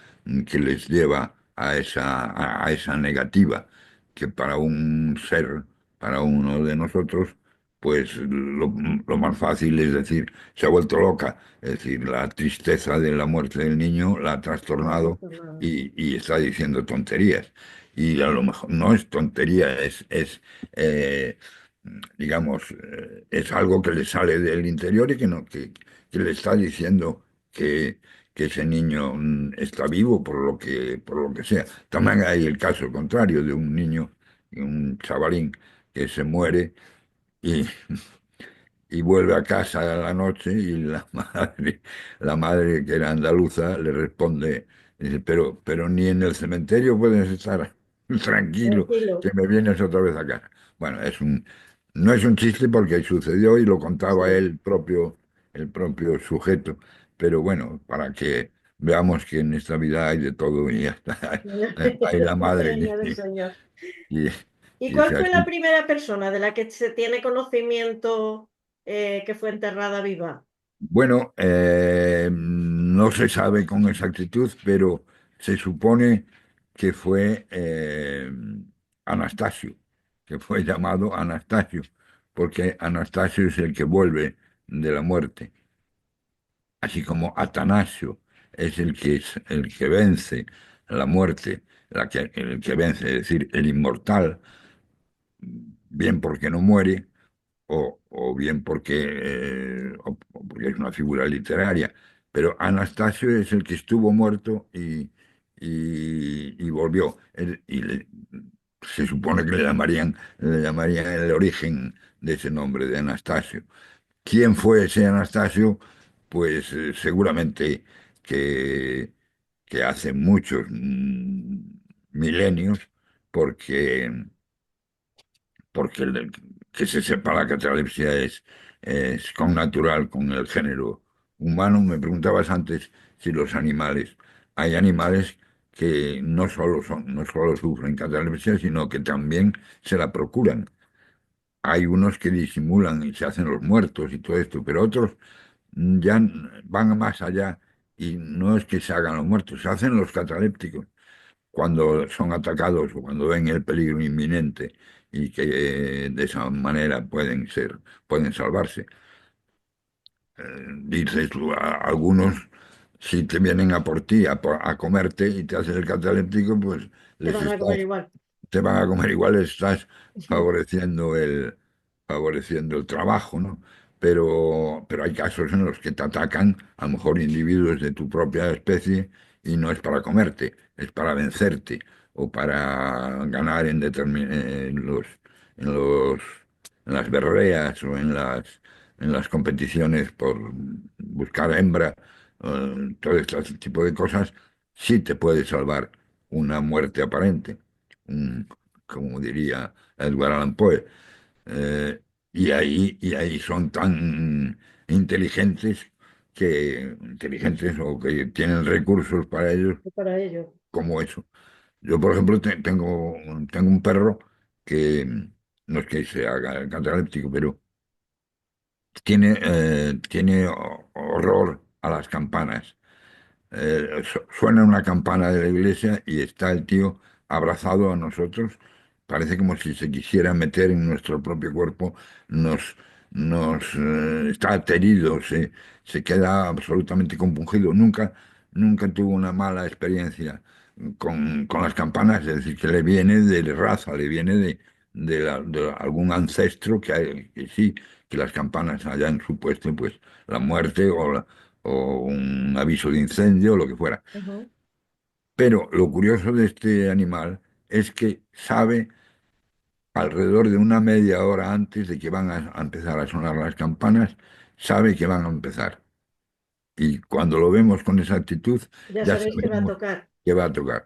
B: que les lleva a esa negativa, que para un ser, para uno de nosotros, pues lo más fácil es decir, se ha vuelto loca. Es decir, la tristeza de la muerte del niño la ha trastornado y está diciendo tonterías. Y a lo mejor no es tontería, eh, digamos, es algo que le sale del interior y que le está diciendo que ese niño está vivo por lo que sea. También hay el caso contrario de un niño, un chavalín que se muere y y vuelve a casa a la noche y la madre que era andaluza le responde, dice, pero ni en el cementerio puedes estar tranquilo,
A: tranquilo.
B: que me vienes otra vez a casa. Bueno, no es un chiste porque sucedió y lo contaba
A: Sí.
B: el propio sujeto, pero bueno, para que veamos que en esta vida hay de todo y ya está. Hay la madre
A: Venga del Señor.
B: y,
A: ¿Y
B: y es
A: cuál fue la
B: así.
A: primera persona de la que se tiene conocimiento que fue enterrada viva?
B: Bueno, no se sabe con exactitud, pero se supone que fue Anastasio, que fue llamado Anastasio, porque Anastasio es el que vuelve de la muerte, así como Atanasio es el que vence la muerte, el que vence, es decir, el inmortal, bien porque no muere o bien o porque es una figura literaria, pero Anastasio es el que estuvo muerto y volvió. Se supone que le llamarían el origen de ese nombre de Anastasio. ¿Quién fue ese Anastasio? Pues seguramente que, que hace muchos milenios, porque que se sepa la catalepsia es con natural con el género humano. Me preguntabas antes si los animales, hay animales que no solo sufren catalepsia, sino que también se la procuran. Hay unos que disimulan y se hacen los muertos y todo esto, pero otros ya van más allá y no es que se hagan los muertos, se hacen los catalépticos cuando son atacados o cuando ven el peligro inminente y que de esa manera pueden salvarse. Dices tú, algunos, si te vienen a por ti, a comerte y te haces el cataléptico, pues
A: Te
B: les
A: van a comer
B: estás
A: igual.
B: te van a comer igual, estás favoreciendo favoreciendo el trabajo, ¿no? Pero hay casos en los que te atacan a lo mejor individuos de tu propia especie y no es para comerte, es para vencerte o para ganar en los, en las berreas o en las competiciones por buscar hembra, todo este tipo de cosas, sí te puede salvar una muerte aparente un- como diría Edgar Allan Poe. Eh, y ahí son tan inteligentes o que tienen recursos para ellos
A: Para ello.
B: como eso. Yo, por ejemplo, tengo un perro que no es que se haga cataléptico, pero tiene horror a las campanas. Suena una campana de la iglesia y está el tío abrazado a nosotros. Parece como si se quisiera meter en nuestro propio cuerpo, nos, está aterido, se queda absolutamente compungido. Nunca tuvo una mala experiencia con las campanas, es decir, que le viene de raza, le viene de algún ancestro que sí, que las campanas hayan supuesto pues la muerte o un aviso de incendio o lo que fuera.
A: Ujú.
B: Pero lo curioso de este animal es que sabe alrededor de una media hora antes de que van a empezar a sonar las campanas, sabe que van a empezar. Y cuando lo vemos con esa actitud,
A: Ya
B: ya
A: sabéis que va a
B: sabemos
A: tocar.
B: que va a tocar.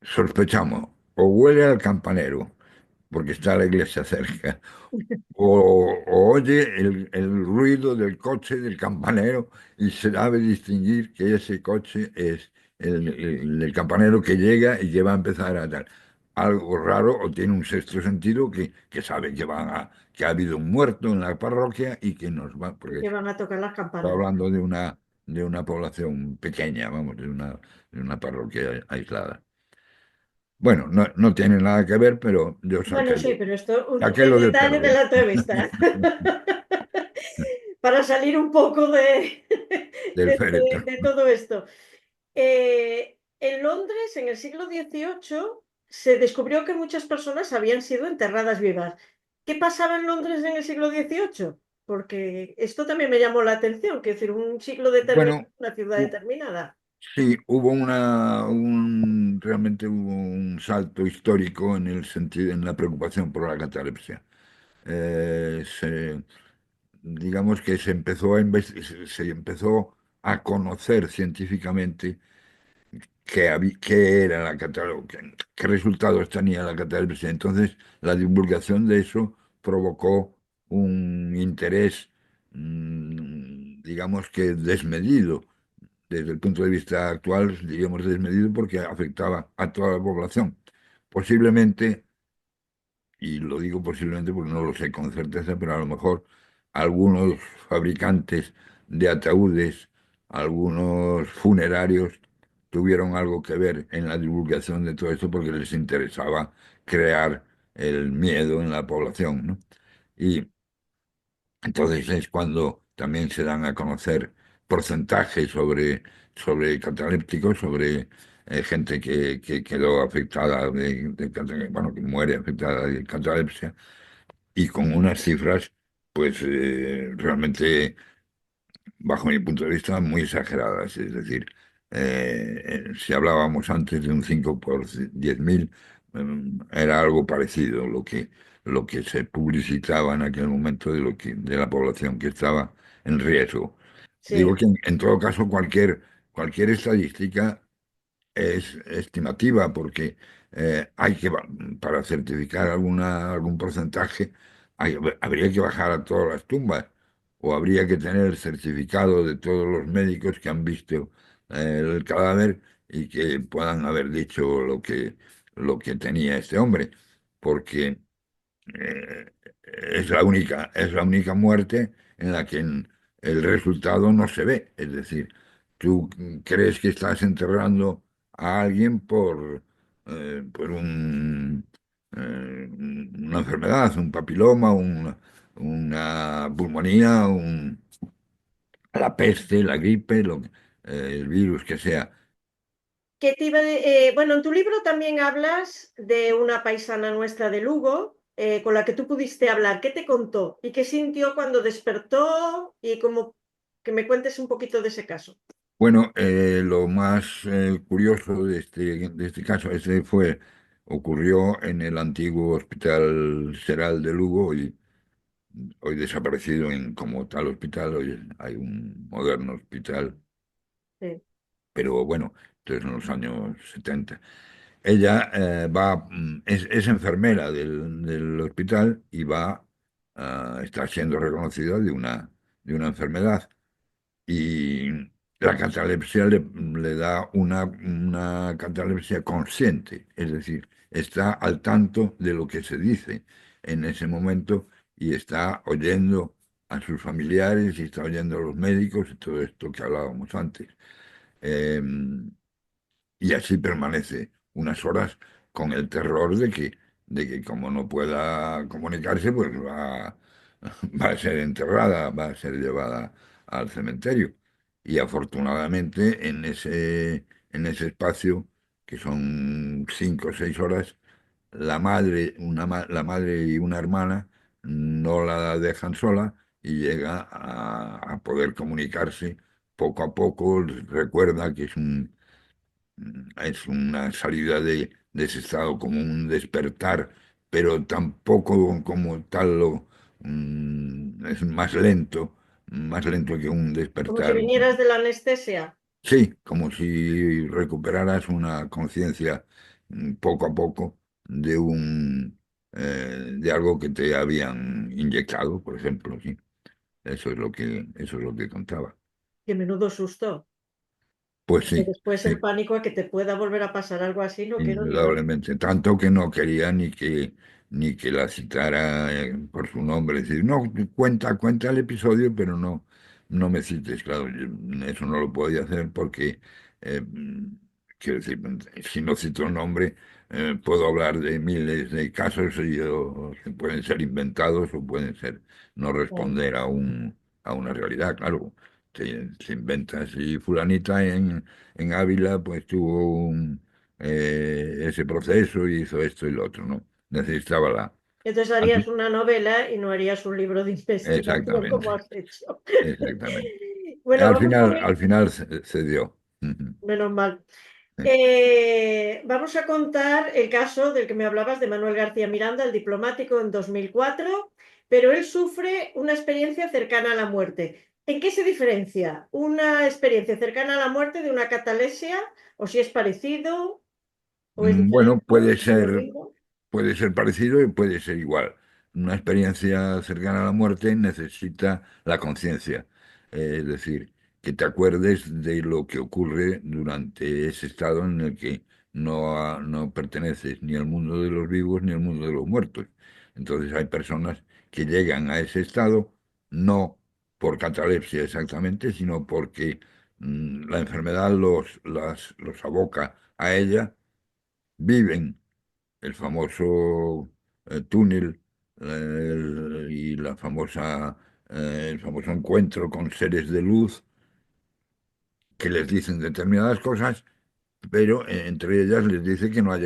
B: Sospechamos, o huele al campanero, porque está la iglesia cerca, o oye el ruido del coche del campanero y se sabe distinguir que ese coche es el campanero que llega y que va a empezar a dar algo raro o tiene un sexto sentido que sabe que ha habido un muerto en la parroquia y que nos va,
A: Y
B: porque
A: que van a tocar las
B: está
A: campanas.
B: hablando de una población pequeña, vamos, de una parroquia aislada. Bueno, no tiene nada que ver, pero yo
A: Bueno, sí, pero esto
B: saqué
A: el
B: lo de
A: detalle de
B: perro.
A: la entrevista. Para salir un poco
B: Del féretro.
A: de todo esto. En Londres, en el siglo XVIII, se descubrió que muchas personas habían sido enterradas vivas. ¿Qué pasaba en Londres en el siglo XVIII? Porque esto también me llamó la atención, que es decir, un siglo determinado,
B: Bueno,
A: una ciudad
B: u-
A: determinada.
B: sí, realmente hubo un salto histórico en el sentido, en la preocupación por la catalepsia. Digamos que se empezó a conocer científicamente qué era la catalepsia, qué resultados tenía la catalepsia. Entonces, la divulgación de eso provocó un interés, digamos que desmedido desde el punto de vista actual, diríamos desmedido porque afectaba a toda la población. Posiblemente, y lo digo posiblemente porque no lo sé con certeza, pero a lo mejor algunos fabricantes de ataúdes, algunos funerarios, tuvieron algo que ver en la divulgación de todo esto porque les interesaba crear el miedo en la población, ¿no? Y entonces es cuando también se dan a conocer porcentajes sobre catalépticos, sobre gente que quedó afectada bueno, que muere afectada de catalepsia, y con unas cifras, pues realmente bajo mi punto de vista, muy exageradas. Es decir, si hablábamos antes de un 5 por 10.000, era algo parecido lo que se publicitaba en aquel momento de la población que estaba en riesgo. Digo
A: Sí,
B: que en todo caso cualquier estadística es estimativa porque para certificar algún porcentaje, habría que bajar a todas las tumbas o habría que tener el certificado de todos los médicos que han visto el cadáver y que puedan haber dicho lo que tenía este hombre, porque es la única muerte en la que el resultado no se ve. Es decir, tú crees que estás enterrando a alguien por una enfermedad, un papiloma, una pulmonía, la peste, la gripe, el virus que sea.
A: ¿qué te iba bueno, en tu libro también hablas de una paisana nuestra de Lugo, con la que tú pudiste hablar. ¿Qué te contó y qué sintió cuando despertó? Y como que me cuentes un poquito de ese caso.
B: Bueno, lo más curioso de este caso, ocurrió en el antiguo Hospital Seral de Lugo, hoy desaparecido como tal hospital, hoy hay un moderno hospital,
A: Sí,
B: pero bueno, entonces en los años 70. Ella es enfermera del hospital y está siendo reconocida de una enfermedad. Y la catalepsia le da una catalepsia consciente, es decir, está al tanto de lo que se dice en ese momento y está oyendo a sus familiares y está oyendo a los médicos y todo esto que hablábamos antes. Eh, y así permanece unas horas con el terror de que como no pueda comunicarse, pues va a ser enterrada, va a ser llevada al cementerio. Y afortunadamente en ese espacio, que son 5 o 6 horas, la madre y una hermana no la dejan sola y llega a poder comunicarse poco a poco. Recuerda que es una salida de ese estado, como un despertar, pero tampoco como tal es más lento que un
A: Como si
B: despertar.
A: vinieras de la anestesia.
B: Sí, como si recuperaras una conciencia poco a poco de algo que te habían inyectado, por ejemplo, sí. Eso es lo que contaba.
A: Qué menudo susto.
B: Pues
A: Que
B: sí,
A: después el
B: sí.
A: pánico a que te pueda volver a pasar algo así, no quiero ni ver.
B: Indudablemente, tanto que no quería ni que la citara por su nombre, es decir, no, cuenta el episodio, pero no me cites, claro, eso no lo podía hacer porque, eh, quiero decir, si no cito el nombre, puedo hablar de miles de casos que pueden ser inventados o pueden ser no
A: Claro.
B: responder a una realidad, claro. Se inventa si fulanita en Ávila pues tuvo ese proceso y hizo esto y lo otro, ¿no? Necesitaba la...
A: Entonces
B: Al
A: harías
B: fin-
A: una novela y no harías un libro de investigación como
B: Exactamente,
A: has hecho.
B: exactamente.
A: Bueno, vamos a ver,
B: Al final se dio. Ujú.
A: menos mal.
B: Sí.
A: Vamos a contar el caso del que me hablabas de Manuel García Miranda, el diplomático en 2004, pero él sufre una experiencia cercana a la muerte. ¿En qué se diferencia una experiencia cercana a la muerte de una catalepsia? ¿O si es parecido o es
B: Bueno,
A: diferente? ¿O lo mismo?
B: puede ser parecido y puede ser igual. Una experiencia cercana a la muerte necesita la conciencia, es decir, que te acuerdes de lo que ocurre durante ese estado en el que no perteneces ni al mundo de los vivos ni al mundo de los muertos. Entonces hay personas que llegan a ese estado no por catalepsia exactamente, sino porque la enfermedad los aboca a ella, viven el famoso túnel y el famoso encuentro con seres de luz que les dicen determinadas cosas, pero entre ellas les dice que no han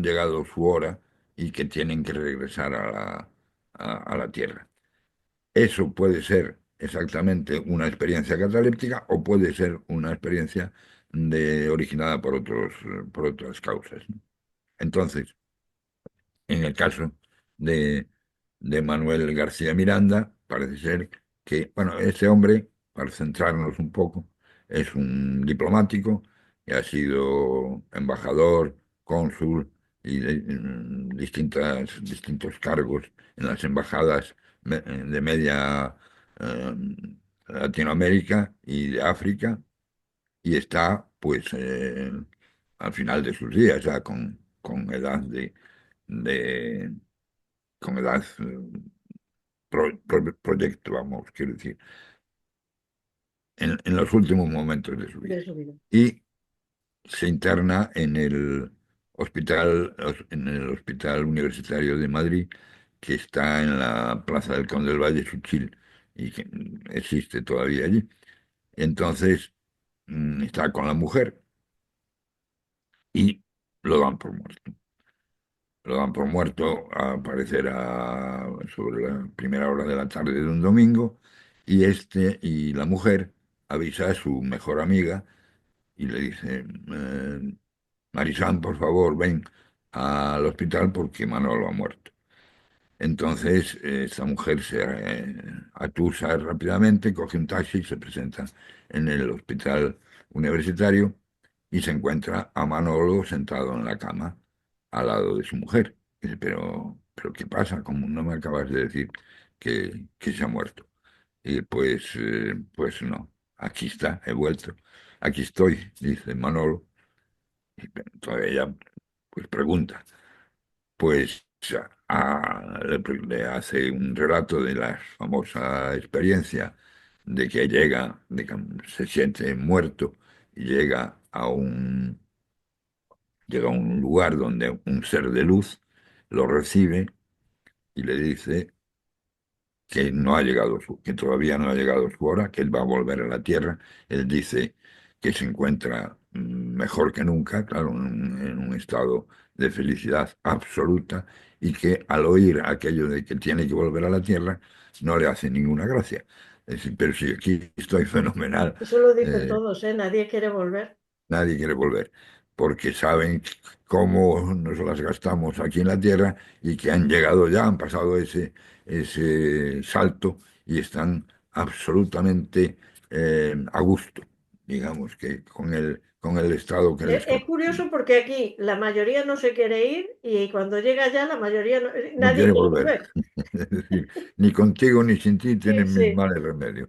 B: llegado su hora y que tienen que regresar a la Tierra. Eso puede ser exactamente una experiencia cataléptica o puede ser una experiencia originada por otras causas, ¿no? Entonces, en el caso de, de Manuel García Miranda, parece ser que, bueno, este hombre, para centrarnos un poco, es un diplomático que ha sido embajador, cónsul y distintos cargos en las embajadas de media eh, Latinoamérica y de África, y está, pues, al final de sus días, ya con edad de con edad proyecto, vamos, quiero decir, en los últimos momentos de su
A: De
B: vida.
A: su vida.
B: Y se interna en el Hospital Universitario de Madrid, que está en la Plaza del Conde del Valle, Suchil, y que existe todavía allí. Entonces, está con la mujer y lo dan por muerto. Lo dan por muerto, aparecerá sobre la primera hora de la tarde de un domingo, y la mujer avisa a su mejor amiga y le dice, Marisán, por favor, ven al hospital porque Manolo ha muerto. Entonces, esta mujer se atusa rápidamente, coge un taxi y se presenta en el hospital universitario y se encuentra a Manolo sentado en la cama al lado de su mujer. Dice, pero ¿qué pasa? ¿Cómo no me acabas de decir que se ha muerto? Y pues no, aquí está, he vuelto. Aquí estoy, dice Manolo. Y todavía ella pues pregunta. Pues le hace un relato de la famosa experiencia de que se siente muerto y llega a un lugar donde un ser de luz lo recibe y le dice que no ha llegado que todavía no ha llegado su hora, que él va a volver a la Tierra. Él dice que se encuentra mejor que nunca, claro, en un estado de felicidad absoluta y que al oír aquello de que tiene que volver a la Tierra no le hace ninguna gracia. Es decir, pero si aquí estoy fenomenal,
A: Eso lo dicen
B: eh,
A: todos, ¿eh? Nadie quiere volver.
B: nadie quiere volver, porque saben cómo nos las gastamos aquí en la tierra y que han llegado ya, han pasado ese salto y están absolutamente a gusto, digamos, que con el estado que les
A: Es
B: corresponde.
A: curioso porque aquí la mayoría no se quiere ir y cuando llega ya la mayoría
B: No
A: nadie
B: quiere
A: quiere
B: volver.
A: volver.
B: Es decir, ni contigo ni sin ti
A: Sí,
B: tienen mis
A: sí.
B: males remedios.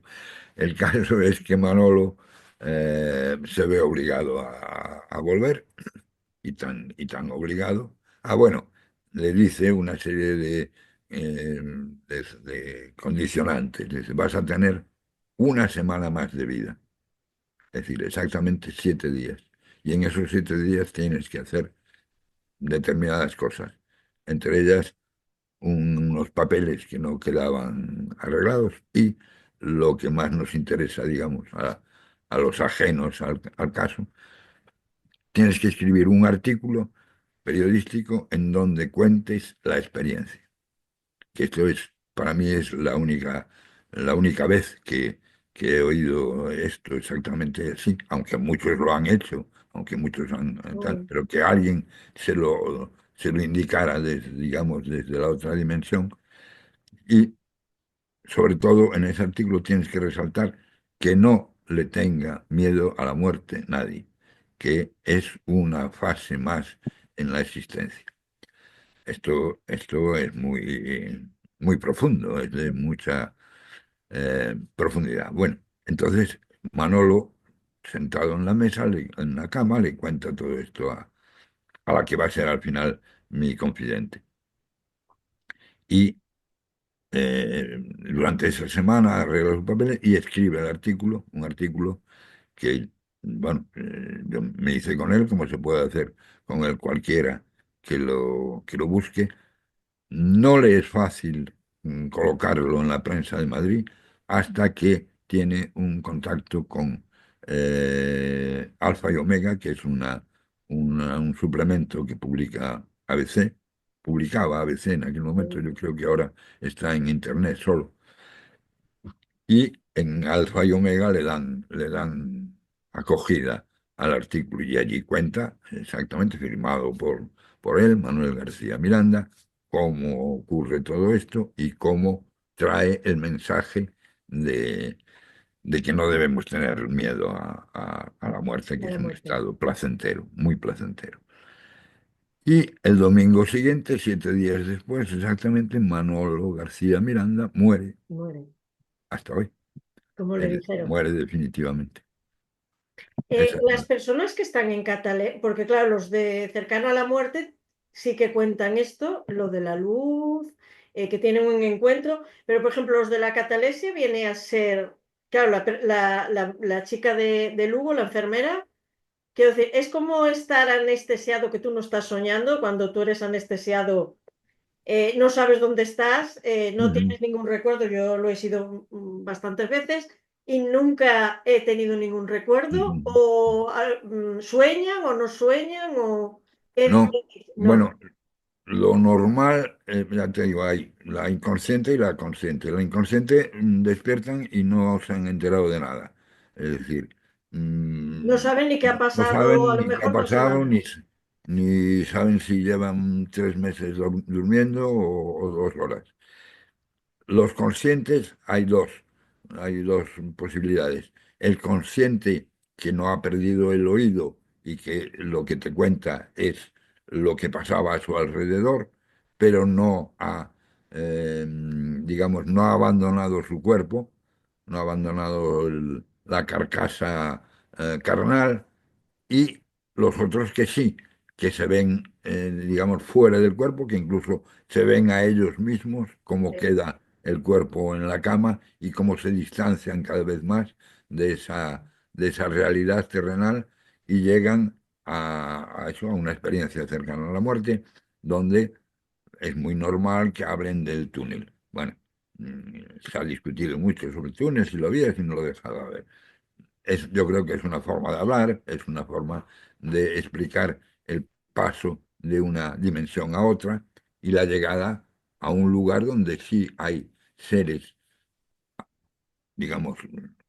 B: El caso es que Manolo se ve obligado a volver y tan obligado. Ah, bueno, le dice una serie de condicionantes. Le dice, vas a tener una semana más de vida, es decir, exactamente 7 días. Y en esos 7 días tienes que hacer determinadas cosas, entre ellas unos papeles que no quedaban arreglados y lo que más nos interesa, digamos, a los ajenos al caso, tienes que escribir un artículo periodístico en donde cuentes la experiencia. Que esto es, para mí es la única vez que he oído esto exactamente así, aunque muchos lo han hecho, aunque muchos han tal,
A: Mm.
B: pero que alguien se lo indicara, digamos, desde la otra dimensión. Y sobre todo en ese artículo tienes que resaltar que no le tenga miedo a la muerte nadie, que es una fase más en la existencia. Esto es muy profundo, es de mucha profundidad. Bueno, entonces Manolo, sentado en la mesa, en la cama, le cuenta todo esto a la que va a ser al final mi confidente. Y durante esa semana arregla sus papeles y escribe el artículo, un artículo que, bueno, yo me hice con él, como se puede hacer con él cualquiera que lo busque. No le es fácil colocarlo en la prensa de Madrid hasta que tiene un contacto con Alfa y Omega, que es un suplemento que publica ABC, publicaba ABC en aquel momento, yo creo que ahora está en Internet solo. Y en Alfa y Omega le dan acogida al artículo y allí cuenta exactamente, firmado por él, Manuel García Miranda, cómo ocurre todo esto y cómo trae el mensaje de que no debemos tener miedo a la muerte, que
A: A
B: es
A: la
B: un
A: muerte.
B: estado placentero, muy placentero. Y el domingo siguiente, 7 días después, exactamente, Manolo García Miranda muere
A: Muere,
B: hasta hoy.
A: como le
B: Él
A: dijeron.
B: muere definitivamente. Esa es
A: Las personas que están en Cataluña, porque claro, los de cercano a la muerte sí que cuentan esto, lo de la luz, que tienen un encuentro, pero por ejemplo los de la catalesia viene a ser, claro, la chica de Lugo, la enfermera, quiero decir, es como estar anestesiado, que tú no estás soñando, cuando tú eres anestesiado no sabes dónde estás, no
B: Ujú,
A: tienes ningún recuerdo, yo lo he sido bastantes veces y nunca he tenido ningún recuerdo,
B: ujú.
A: o sueñan o no sueñan, o
B: No,
A: no,
B: bueno, lo normal, ya te digo, hay la inconsciente y la consciente. La inconsciente despiertan y no se han enterado de nada. Es decir,
A: no saben ni qué ha
B: no
A: pasado, a
B: saben
A: lo
B: ni qué ha
A: mejor no sé
B: pasado,
A: nada.
B: ni saben si llevan 3 meses durmiendo o 2 horas. Los conscientes hay dos posibilidades. El consciente que no ha perdido el oído y que lo que te cuenta es lo que pasaba a su alrededor, pero no ha, digamos, no ha abandonado su cuerpo, no ha abandonado la carcasa carnal, y los otros que sí, que se ven, digamos, fuera del cuerpo, que incluso se ven a ellos mismos, cómo
A: Sí,
B: queda el cuerpo en la cama y cómo se distancian cada vez más de esa realidad terrenal y llegan a eso, a una experiencia cercana a la muerte, donde es muy normal que hablen del túnel. Bueno, Se ha discutido mucho sobre Túnez, si lo había, si no lo dejaba ver. Yo creo que es una forma de hablar, es una forma de explicar el paso de una dimensión a otra y la llegada a un lugar donde sí hay seres, digamos,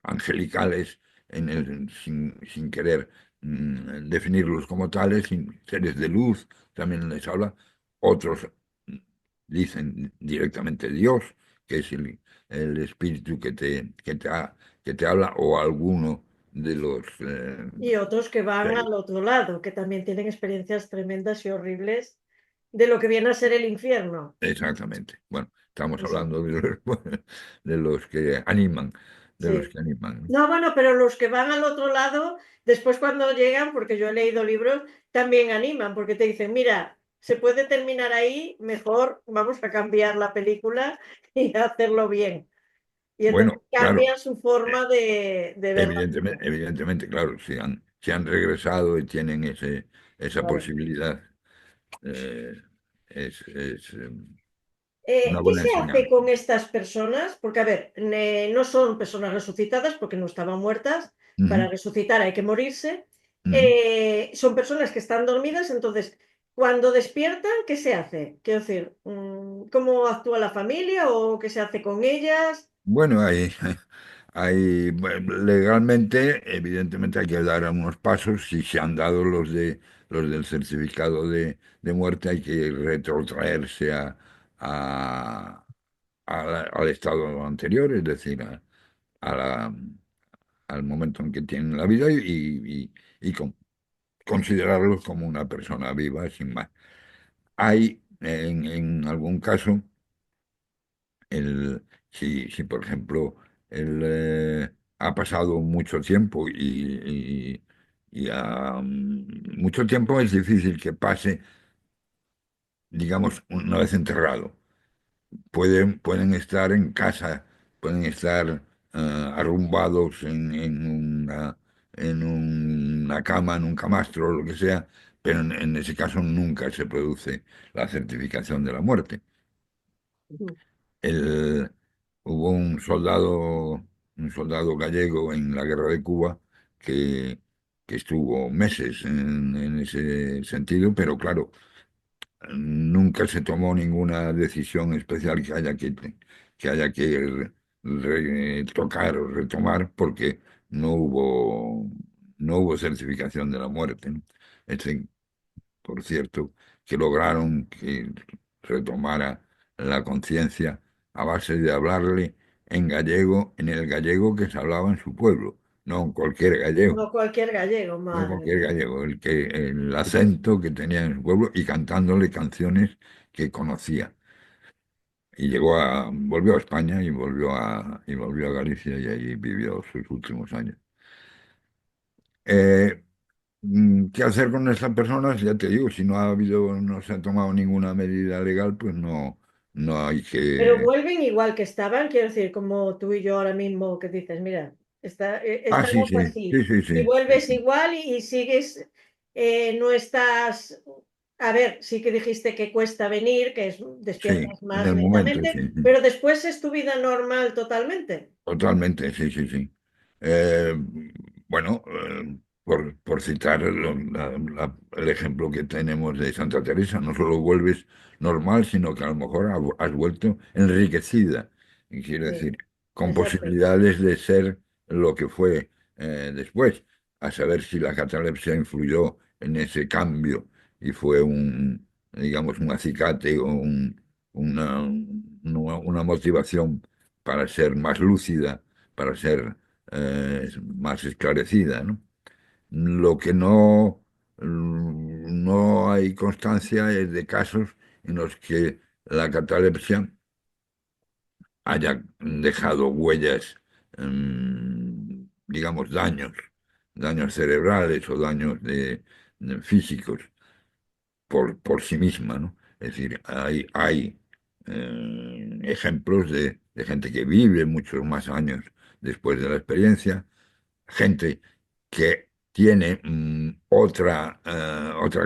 B: angelicales, sin querer definirlos como tales, seres de luz, también les habla. Otros dicen directamente Dios, que es el espíritu que te habla, o alguno de los...
A: Y otros que van
B: seres.
A: al otro lado, que también tienen experiencias tremendas y horribles de lo que viene a ser el infierno.
B: Exactamente. Bueno, estamos
A: Sí, sí.
B: hablando de los que animan, de los
A: Sí.
B: que animan, ¿no?
A: No, bueno, pero los que van al otro lado, después cuando llegan, porque yo he leído libros, también animan, porque te dicen, mira, se puede terminar ahí, mejor vamos a cambiar la película y hacerlo bien. Y entonces
B: Bueno, claro,
A: cambian su forma de ver las cosas.
B: evidentemente, claro, si han regresado y tienen esa
A: Claro.
B: posibilidad, eh, es una
A: ¿Qué
B: buena
A: se hace
B: enseñanza.
A: con estas personas? Porque, a ver, no son personas resucitadas porque no estaban muertas. Para
B: Ujú,
A: resucitar hay que morirse.
B: ujú.
A: Son personas que están dormidas, entonces, cuando despiertan, ¿qué se hace? Quiero decir, ¿cómo actúa la familia o qué se hace con ellas?
B: Bueno, bueno, legalmente, evidentemente hay que dar unos pasos. Si se han dado los del certificado de muerte, hay que retrotraerse a- al estado anterior, es decir, a la- al momento en que tienen la vida y considerarlos como una persona viva, sin más. Hay, en algún caso, si por ejemplo, él ha pasado mucho tiempo mucho tiempo es difícil que pase, digamos, una vez enterrado. Pueden estar en casa, pueden estar arrumbados en una cama, en un camastro, lo que sea, pero en ese caso nunca se produce la certificación de la muerte. El, Hubo un soldado gallego en la guerra de Cuba que, que estuvo meses en ese sentido, pero claro, nunca se tomó ninguna decisión especial que haya que tocar o retomar porque no hubo, no hubo certificación de la muerte, ¿no? Este, por cierto, que lograron que retomara la conciencia a base de hablarle en gallego, en el gallego que se hablaba en su pueblo, no en cualquier gallego,
A: No cualquier gallego,
B: no
A: madre
B: cualquier
A: mía.
B: gallego, el acento que tenía en su pueblo y cantándole canciones que conocía. Y volvió a España y volvió a Galicia y ahí vivió sus últimos años. Eh, ¿Qué hacer con estas personas? Ya te digo, si no ha habido, no se ha tomado ninguna medida legal, pues no hay
A: Pero
B: que...
A: vuelven igual que estaban, quiero decir, como tú y yo ahora mismo que dices, mira,
B: Ah, sí,
A: estamos
B: sí,
A: así
B: sí, sí,
A: y
B: sí, sí,
A: vuelves
B: sí,
A: igual y sigues, no estás, a ver, sí que dijiste que cuesta venir,
B: sí,
A: despiertas
B: en
A: más
B: el momento, sí,
A: lentamente,
B: sí.
A: pero después es tu vida normal totalmente.
B: Totalmente, sí, sí, sí. Eh, bueno, por citar el ejemplo que tenemos de Santa Teresa, no solo vuelves normal, sino que a lo mejor has vuelto enriquecida, y quiero
A: Sí,
B: decir, con
A: exacto.
B: posibilidades de ser lo que fue después, a saber si la catalepsia influyó en ese cambio y fue digamos, un acicate o una motivación para ser más lúcida, para ser más esclarecida, ¿no? Lo que no hay constancia es de casos en los que la catalepsia haya dejado huellas, digamos, daños cerebrales o daños físicos por sí misma, ¿no? Es decir, hay ejemplos de gente que vive muchos más años después de la experiencia, gente que tiene otra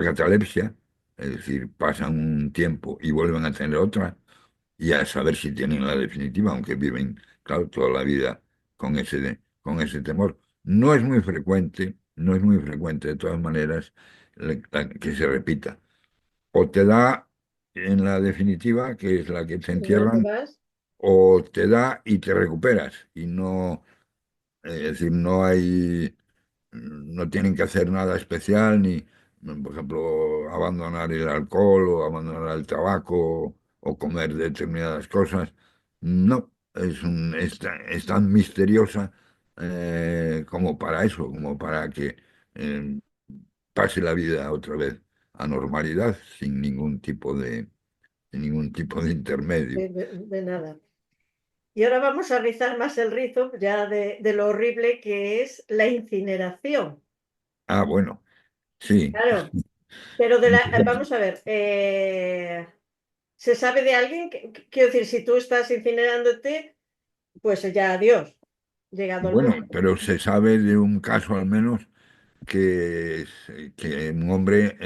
B: catalepsia, es decir, pasan un tiempo y vuelven a tener otra, y a saber si tienen la definitiva, aunque viven, claro, toda la vida con ese temor. No es muy frecuente, no es muy frecuente de todas maneras que se repita. O te da en la definitiva, que es la que te
A: y no te
B: entierran,
A: vas.
B: o te da y te recuperas. Y no, es decir, no tienen que hacer nada especial, ni, por ejemplo, abandonar el alcohol o abandonar el tabaco o comer determinadas cosas. No, es tan misteriosa como para eso, como para que eh, pase la vida otra vez a normalidad sin ningún tipo de intermedio.
A: De nada. Y ahora vamos a rizar más el rizo ya de lo horrible que es la incineración.
B: Ah, bueno, sí.
A: Claro, pero vamos a ver, ¿se sabe de alguien? Quiero decir, si tú estás incinerándote, pues ya adiós, llegado el
B: Bueno,
A: momento.
B: pero se sabe de un caso al menos que un hombre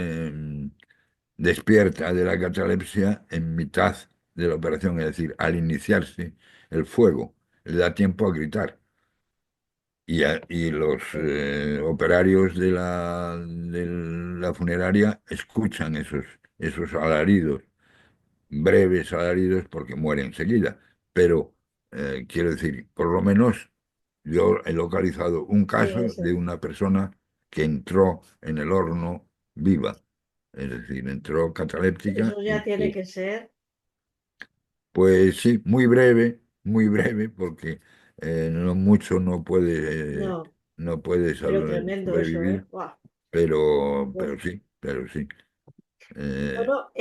B: despierta de la catalepsia en mitad de la operación, es decir, al iniciarse el fuego, le da tiempo a gritar. Y los operarios de la funeraria escuchan esos alaridos, breves alaridos, porque muere enseguida. Pero quiero decir, por lo menos yo he localizado un
A: Sí,
B: caso de
A: ese.
B: una persona que entró en el horno viva, es decir, entró cataléptica
A: Eso ya
B: y
A: tiene que ser,
B: pues sí, muy breve, porque no mucho
A: no,
B: no puede
A: pero tremendo eso, ¿eh?
B: sobrevivir,
A: Buah.
B: pero sí. Eh,
A: Bueno,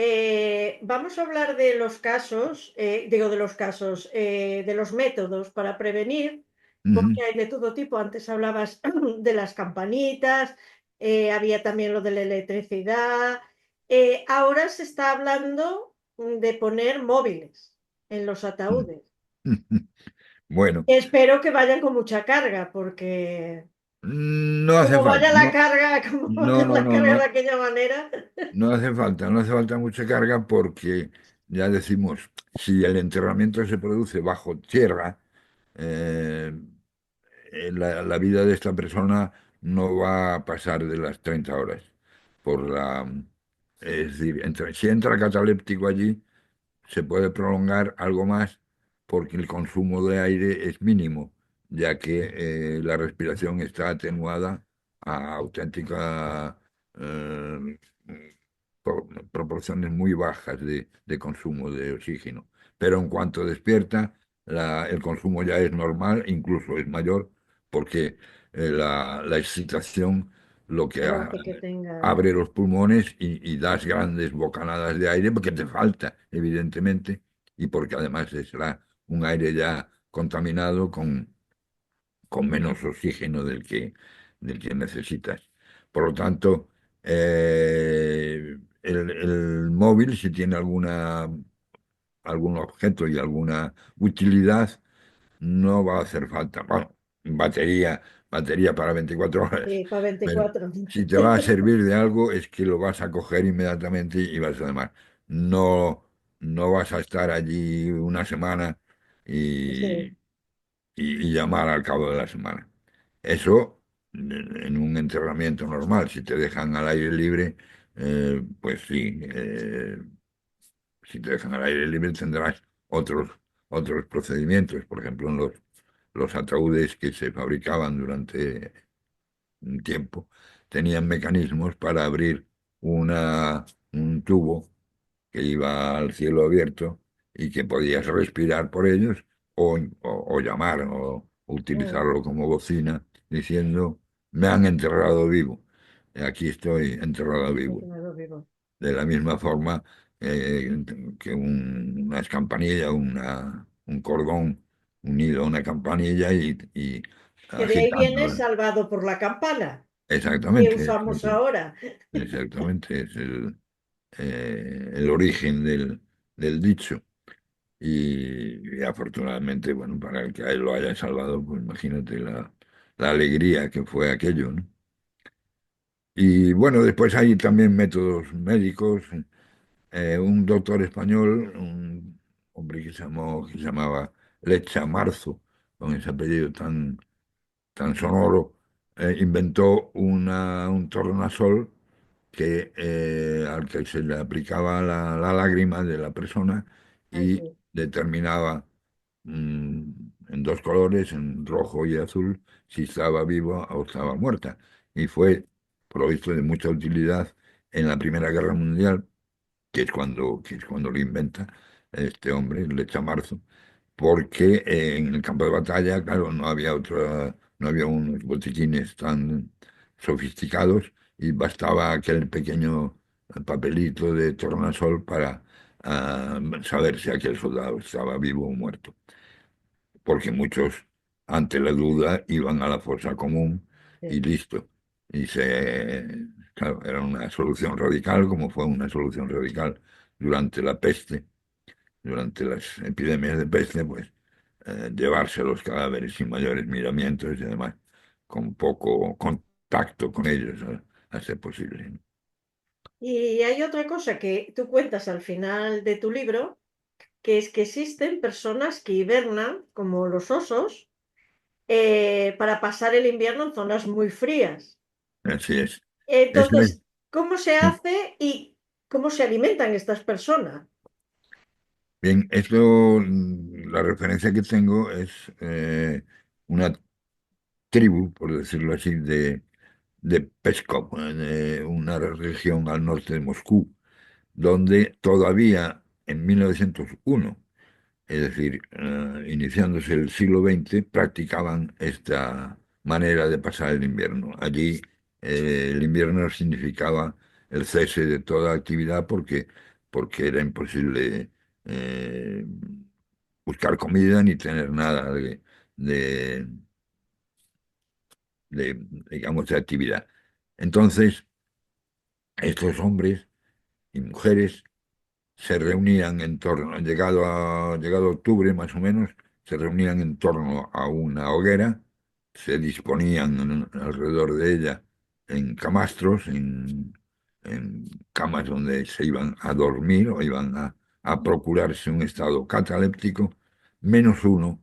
A: vamos a hablar de los casos, digo de los casos, de los métodos para prevenir,
B: ujú,
A: porque hay de todo tipo. Antes hablabas de las campanitas, había también lo de la electricidad. Ahora se está hablando de poner móviles en los
B: mm.
A: ataúdes.
B: Bueno,
A: Espero que vayan con mucha carga, porque
B: no hace
A: como
B: falta,
A: vaya la carga, como vaya la carga de
B: no.
A: aquella manera,
B: No hace falta mucha carga porque ya decimos, si el enterramiento se produce bajo tierra, eh, la vida de esta persona no va a pasar de las 30 horas. Es decir, si entra cataléptico allí, se puede prolongar algo más porque el consumo de aire es mínimo, ya que la respiración está atenuada a auténticas proporciones muy bajas de consumo de oxígeno. Pero en cuanto despierta, el consumo ya es normal, incluso es mayor, porque la excitación lo que
A: no hace que tenga...
B: abre los pulmones y das grandes bocanadas de aire porque te falta, evidentemente, y porque además será un aire ya contaminado con menos oxígeno del que necesitas. Por lo tanto, el móvil, si tiene algún objeto y alguna utilidad, no va a hacer falta. Bueno, batería, batería para 24 horas.
A: Sí, para
B: Pero
A: 24.
B: si te va a servir de algo, es que lo vas a coger inmediatamente y vas a llamar. No, no vas a estar allí una semana y,
A: Sí,
B: y llamar al cabo de la semana. Eso en un enterramiento normal, si te dejan al aire libre, pues sí, si te dejan al aire libre tendrás otros procedimientos. Por ejemplo, en los ataúdes que se fabricaban durante un tiempo, tenían mecanismos para abrir un tubo que iba al cielo abierto y que podías respirar por ellos o llamar o
A: mm,
B: utilizarlo como bocina diciendo, me han enterrado vivo, aquí estoy enterrado
A: sí,
B: vivo.
A: que me lo vivo.
B: De la misma forma que unas campanillas, un cordón unido a una campanilla y
A: Que de ahí viene
B: agitándola.
A: salvado por la campana, que
B: Exactamente,
A: usamos ahora.
B: exactamente, es el origen del dicho. Y afortunadamente, bueno, para el que a él lo haya salvado, pues imagínate la alegría que fue aquello, ¿no? Y bueno, después hay también métodos médicos. Un doctor español, un hombre hombre que se llamaba Lecha Marzo, con ese apellido tan sonoro, inventó un tornasol al que se le aplicaba la lágrima de la persona
A: Ay,
B: y
A: sí,
B: determinaba mm, en dos colores, en rojo y azul, si estaba viva o estaba muerta. Y fue, por lo visto, de mucha utilidad en la Primera Guerra Mundial, que es cuando lo inventa este hombre, Lechamarzo, porque en el campo de batalla, claro, no había unos botiquines tan sofisticados y bastaba aquel pequeño papelito de tornasol para saber si aquel soldado estaba vivo o muerto, porque muchos, ante la duda, iban a la fosa común y
A: sí.
B: listo. Claro, era una solución radical, como fue una solución radical durante la peste, durante las epidemias de peste, pues llevarse los cadáveres sin mayores miramientos y además con poco contacto con ellos a ser posible, ¿no?
A: Y hay otra cosa que tú cuentas al final de tu libro, que es que existen personas que hibernan, como los osos, para pasar el invierno en zonas muy frías.
B: Así es. Eso es.
A: Entonces, ¿cómo se hace y cómo se alimentan estas personas?
B: Bien, esto, la referencia que tengo es una tribu, por decirlo así, de Pskov, de una región al norte de Moscú, donde todavía en 1901, es decir, iniciándose el siglo XX, practicaban esta manera de pasar el invierno. Allí el invierno significaba el cese de toda actividad porque era imposible eh, buscar comida ni tener nada de, digamos, de actividad. Entonces, estos hombres y mujeres se reunían en torno, llegado octubre más o menos, se reunían en torno a una hoguera, se disponían alrededor de ella en camastros, en camas donde se iban a dormir o iban a procurarse un estado cataléptico, menos uno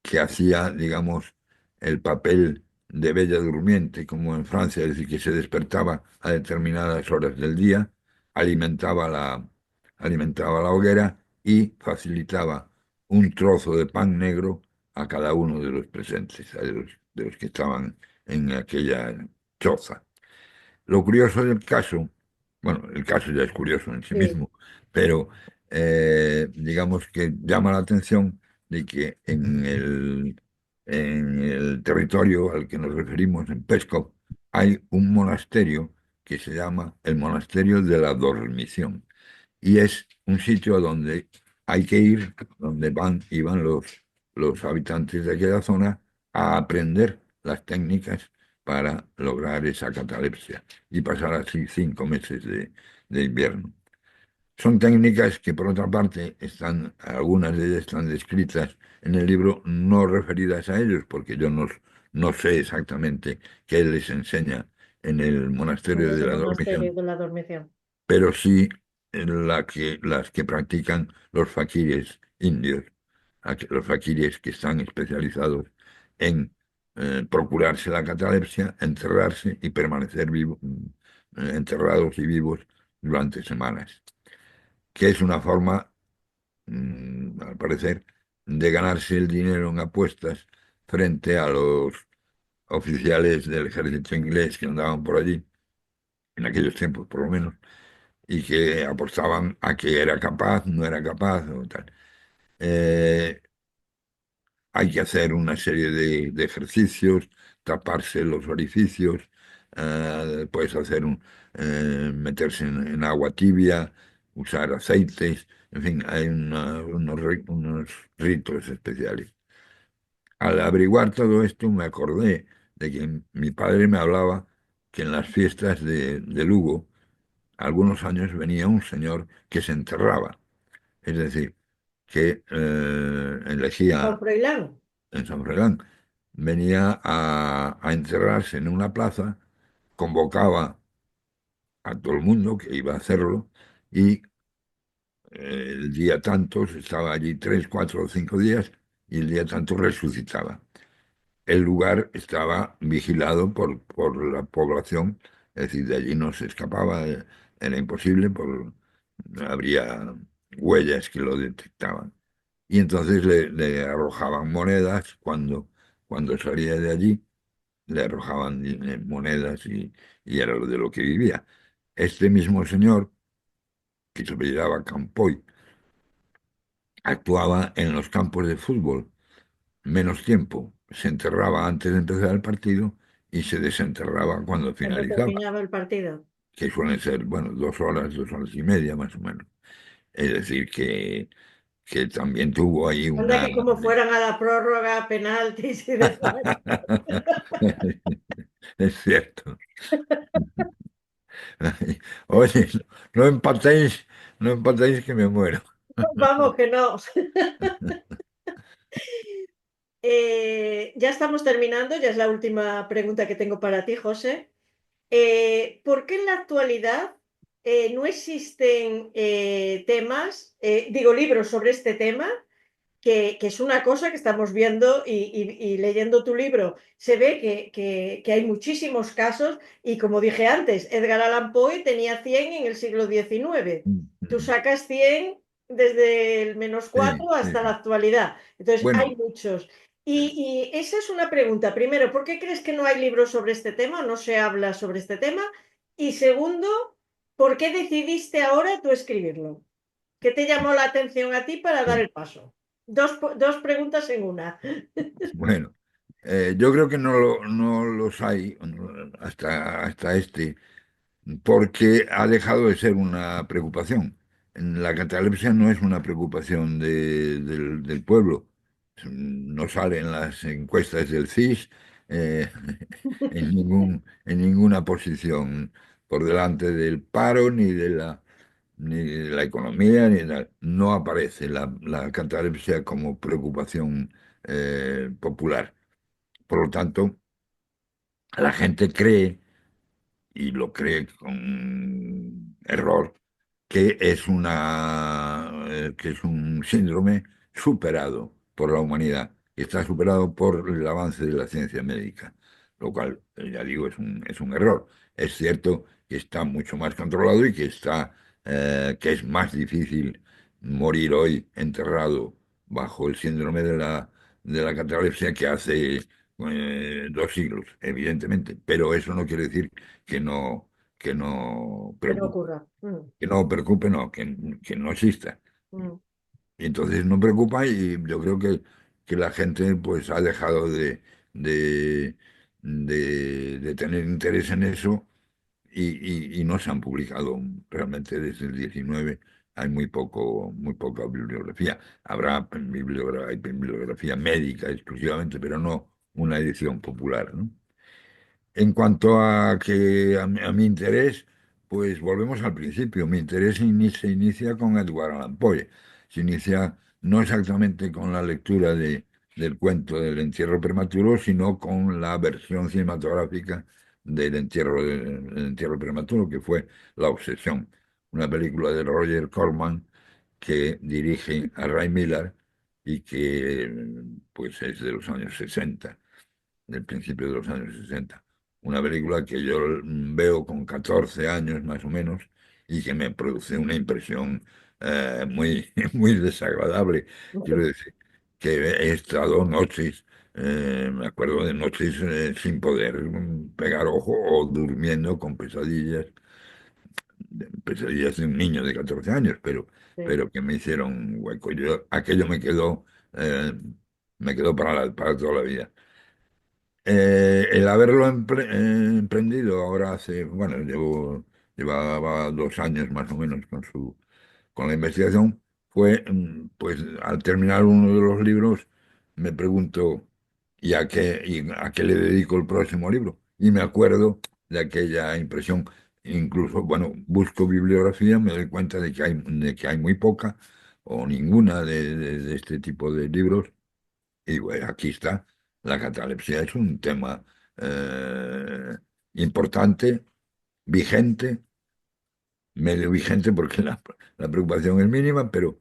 B: que hacía, digamos, el papel de bella durmiente, como en Francia, es decir, que se despertaba a determinadas horas del día, alimentaba alimentaba la hoguera y facilitaba un trozo de pan negro a cada uno de los presentes, de los que estaban en aquella choza. Lo curioso del caso, bueno, el caso ya es curioso en sí
A: Sí,
B: mismo, pero digamos que llama la atención de que en el territorio al que nos referimos, en Peskov, hay un monasterio que se llama el Monasterio de la Dormición. Y es un sitio donde hay que ir, donde iban los habitantes de aquella zona a aprender las técnicas para lograr esa catalepsia y pasar así 5 meses de invierno. Son técnicas que, por otra parte, algunas de ellas están descritas en el libro, no referidas a ellos, porque yo no sé exactamente qué les enseña en el
A: en
B: monasterio de
A: ese
B: la
A: monasterio
B: Dormición,
A: de la dormición.
B: pero sí las que practican los faquires indios, los faquires que están especializados en procurarse la catalepsia, enterrarse y permanecer enterrados y vivos durante semanas, que es una forma, al parecer, de ganarse el dinero en apuestas frente a los oficiales del ejército inglés que andaban por allí, en aquellos tiempos por lo menos, y que apostaban a que era capaz, no era capaz o tal. Eh, Hay que hacer una serie de ejercicios, taparse los orificios, puedes meterse en agua tibia, usar aceites, en fin, hay unos ritos especiales. Al averiguar todo esto me acordé de que mi padre me hablaba que en las fiestas de Lugo, algunos años venía un señor que se enterraba, es decir, que
A: San
B: elegía
A: Froilán.
B: en San Froilán, venía a encerrarse en una plaza, convocaba a todo el mundo que iba a hacerlo y El día tantos estaba allí 3, 4 o 5 días y el día tanto resucitaba. El lugar estaba vigilado por la población, es decir, de allí no se escapaba, era imposible, habría huellas que lo detectaban. Y entonces le arrojaban monedas cuando salía de allí, le arrojaban monedas y era lo de lo que vivía. Este mismo señor, que se apellidaba Campoy, actuaba en los campos de fútbol menos tiempo. Se enterraba antes de empezar el partido y se desenterraba cuando
A: cuando
B: finalizaba,
A: terminaba el partido.
B: que suelen ser, bueno, 2 horas, 2 horas y media más o menos. Es decir, que también tuvo ahí
A: Anda
B: una...
A: que como fueran a la prórroga, penaltis y demás.
B: Es cierto. Oye, no empatéis, no empatéis que me muero.
A: Vamos que no. Ya estamos terminando, ya es la última pregunta que tengo para ti, José. ¿Por qué en la actualidad no existen libros sobre este tema? Que es una cosa que estamos viendo y leyendo tu libro, se ve que hay muchísimos casos y como dije antes, Edgar Allan Poe tenía 100 en el siglo XIX. Tú sacas 100 desde el menos
B: Sí,
A: 4
B: sí,
A: hasta la
B: sí.
A: actualidad. Entonces, hay
B: Bueno,
A: muchos. Y esa es una pregunta. Primero, ¿por qué crees que no hay libros sobre este tema? ¿No se habla sobre este tema? Y segundo, ¿por qué decidiste ahora tú escribirlo? ¿Qué te llamó la atención a ti para dar
B: sí.
A: el paso? Dos preguntas en una.
B: Bueno, yo creo que no los hay hasta este, porque ha dejado de ser una preocupación. La catalepsia no es una preocupación del pueblo. No sale en las encuestas del CIS en ninguna posición por delante del paro ni de la economía, ni de no aparece la catalepsia como preocupación popular. Por lo tanto, la gente cree, y lo cree con error, que es un síndrome superado por la humanidad, que está superado por el avance de la ciencia médica, lo cual, ya digo, es un error. Es cierto que está mucho más controlado y que es más difícil morir hoy enterrado bajo el síndrome de la catalepsia que hace 2 siglos, evidentemente, pero eso no quiere decir que no
A: Que no
B: preocupe,
A: ocurra.
B: que no preocupe, no, que no exista.
A: Mm.
B: Y entonces no preocupa y yo creo que la gente pues ha dejado de, de tener interés en eso y no se han publicado realmente desde el 19. Hay muy poca bibliografía. Habrá bibliografía médica exclusivamente, pero no una edición popular, ¿no? En cuanto a mi interés, pues volvemos al principio. Mi interés se inicia con Edgar Allan Poe. Se inicia no exactamente con la lectura del cuento del entierro prematuro, sino con la versión cinematográfica del entierro prematuro, que fue La Obsesión, una película de Roger Corman que dirige a Ray Miller y que pues es de los años 60, del principio de los años 60. Una película que yo veo con 14 años más o menos y que me produce una impresión muy, muy desagradable. Quiero decir, que he estado noches, me acuerdo de noches sin poder pegar ojo o durmiendo con pesadillas de un niño de 14 años, pero,
A: Sí.
B: pero que me hicieron hueco. Aquello eh, me quedó para toda la vida. El haberlo emprendido ahora bueno, llevaba 2 años más o menos con la investigación, pues al terminar uno de los libros me pregunto, ¿y a qué le dedico el próximo libro? Y me acuerdo de aquella impresión. Incluso, bueno, busco bibliografía, me doy cuenta de que hay muy poca o ninguna de este tipo de libros y bueno, aquí está. La catalepsia es un tema importante, vigente medio vigente porque la preocupación es mínima, pero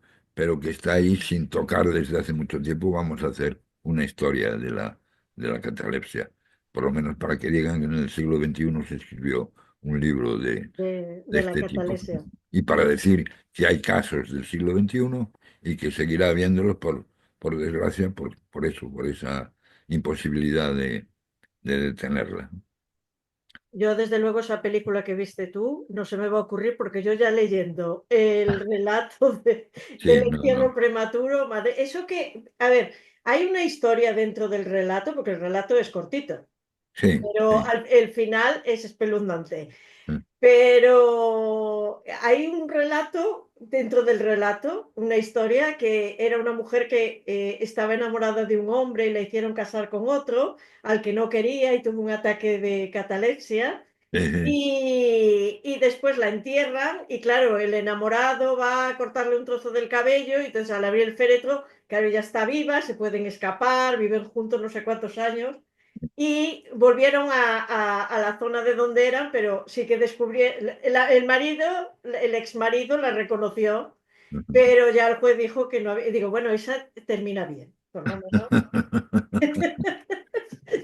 B: que está ahí sin tocar desde hace mucho tiempo. Vamos a hacer una historia de la catalepsia, por lo menos para que digan que en el siglo XXI se escribió un libro de
A: de la
B: este tipo.
A: catalepsia.
B: Y para decir que hay casos del siglo XXI y que seguirá habiéndolos por desgracia, por eso, por esa imposibilidad de detenerla.
A: Yo, desde luego, esa película que viste tú no se me va a ocurrir porque yo ya leyendo el relato del
B: Sí, no,
A: entierro
B: no.
A: prematuro, madre, eso que, a ver, hay una historia dentro del relato, porque el relato es cortito,
B: Sí,
A: pero
B: sí.
A: el final es espeluznante. Pero hay un relato dentro del relato, una historia que era una mujer que estaba enamorada de un hombre y la hicieron casar con otro, al que no quería y tuvo un ataque de catalepsia.
B: Sí,
A: Y después la entierran y claro, el enamorado va a cortarle un trozo del cabello y entonces al abrir el féretro, claro, ya está viva, se pueden escapar, viven juntos no sé cuántos años y volvieron a la zona de donde eran, pero sí que descubrieron, el marido, el ex marido la reconoció, pero ya el juez dijo que no había, digo, bueno, esa termina bien, por lo menos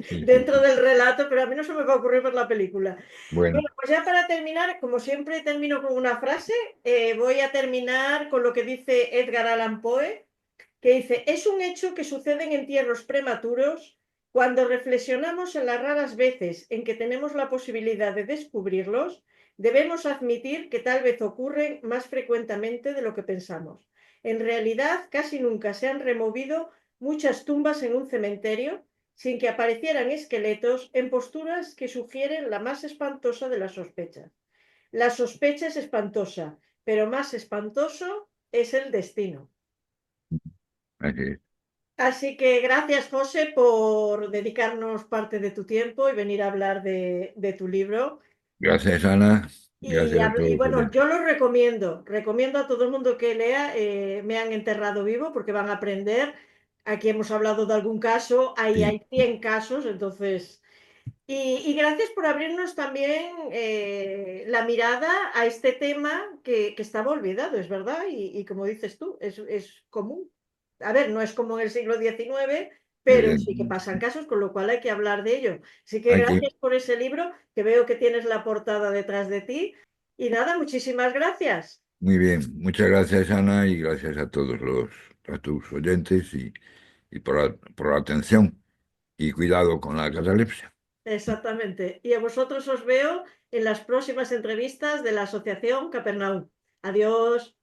B: sí, sí,
A: dentro
B: sí.
A: del relato, pero a mí no se me va a ocurrir ver la película.
B: Bueno,
A: Bueno, pues ya para terminar, como siempre termino con una frase, voy a terminar con lo que dice Edgar Allan Poe, que dice, es un hecho que sucede en entierros prematuros cuando reflexionamos en las raras veces en que tenemos la posibilidad de descubrirlos, debemos admitir que tal vez ocurren más frecuentemente de lo que pensamos. En realidad, casi nunca se han removido muchas tumbas en un cementerio sin que aparecieran esqueletos en posturas que sugieren la más espantosa de las sospechas. La sospecha es espantosa, pero más espantoso es el destino.
B: así es.
A: Así que gracias, José, por dedicarnos parte de tu tiempo y venir a hablar de tu libro.
B: Gracias, Ana.
A: Y,
B: Gracias a todos
A: y
B: los
A: bueno,
B: oyentes.
A: yo lo recomiendo a todo el mundo que lea. Me han enterrado vivo porque van a aprender. Aquí hemos hablado de algún caso, ahí
B: Sí,
A: hay 100 casos, entonces... Y gracias por abrirnos también la mirada a este tema que estaba olvidado, es verdad, y como dices tú, es común. A ver, no es como en el siglo XIX, pero sí que
B: evidentemente.
A: pasan casos, con lo cual hay que hablar de ello. Así que
B: Hay que,
A: gracias por ese libro, que veo que tienes la portada detrás de ti. Y nada, muchísimas gracias.
B: muy bien. Muchas gracias, Ana, y gracias a todos a tus oyentes y por la atención y cuidado con la catalepsia.
A: Exactamente. Y a vosotros os veo en las próximas entrevistas de la Asociación Capernaum. Adiós.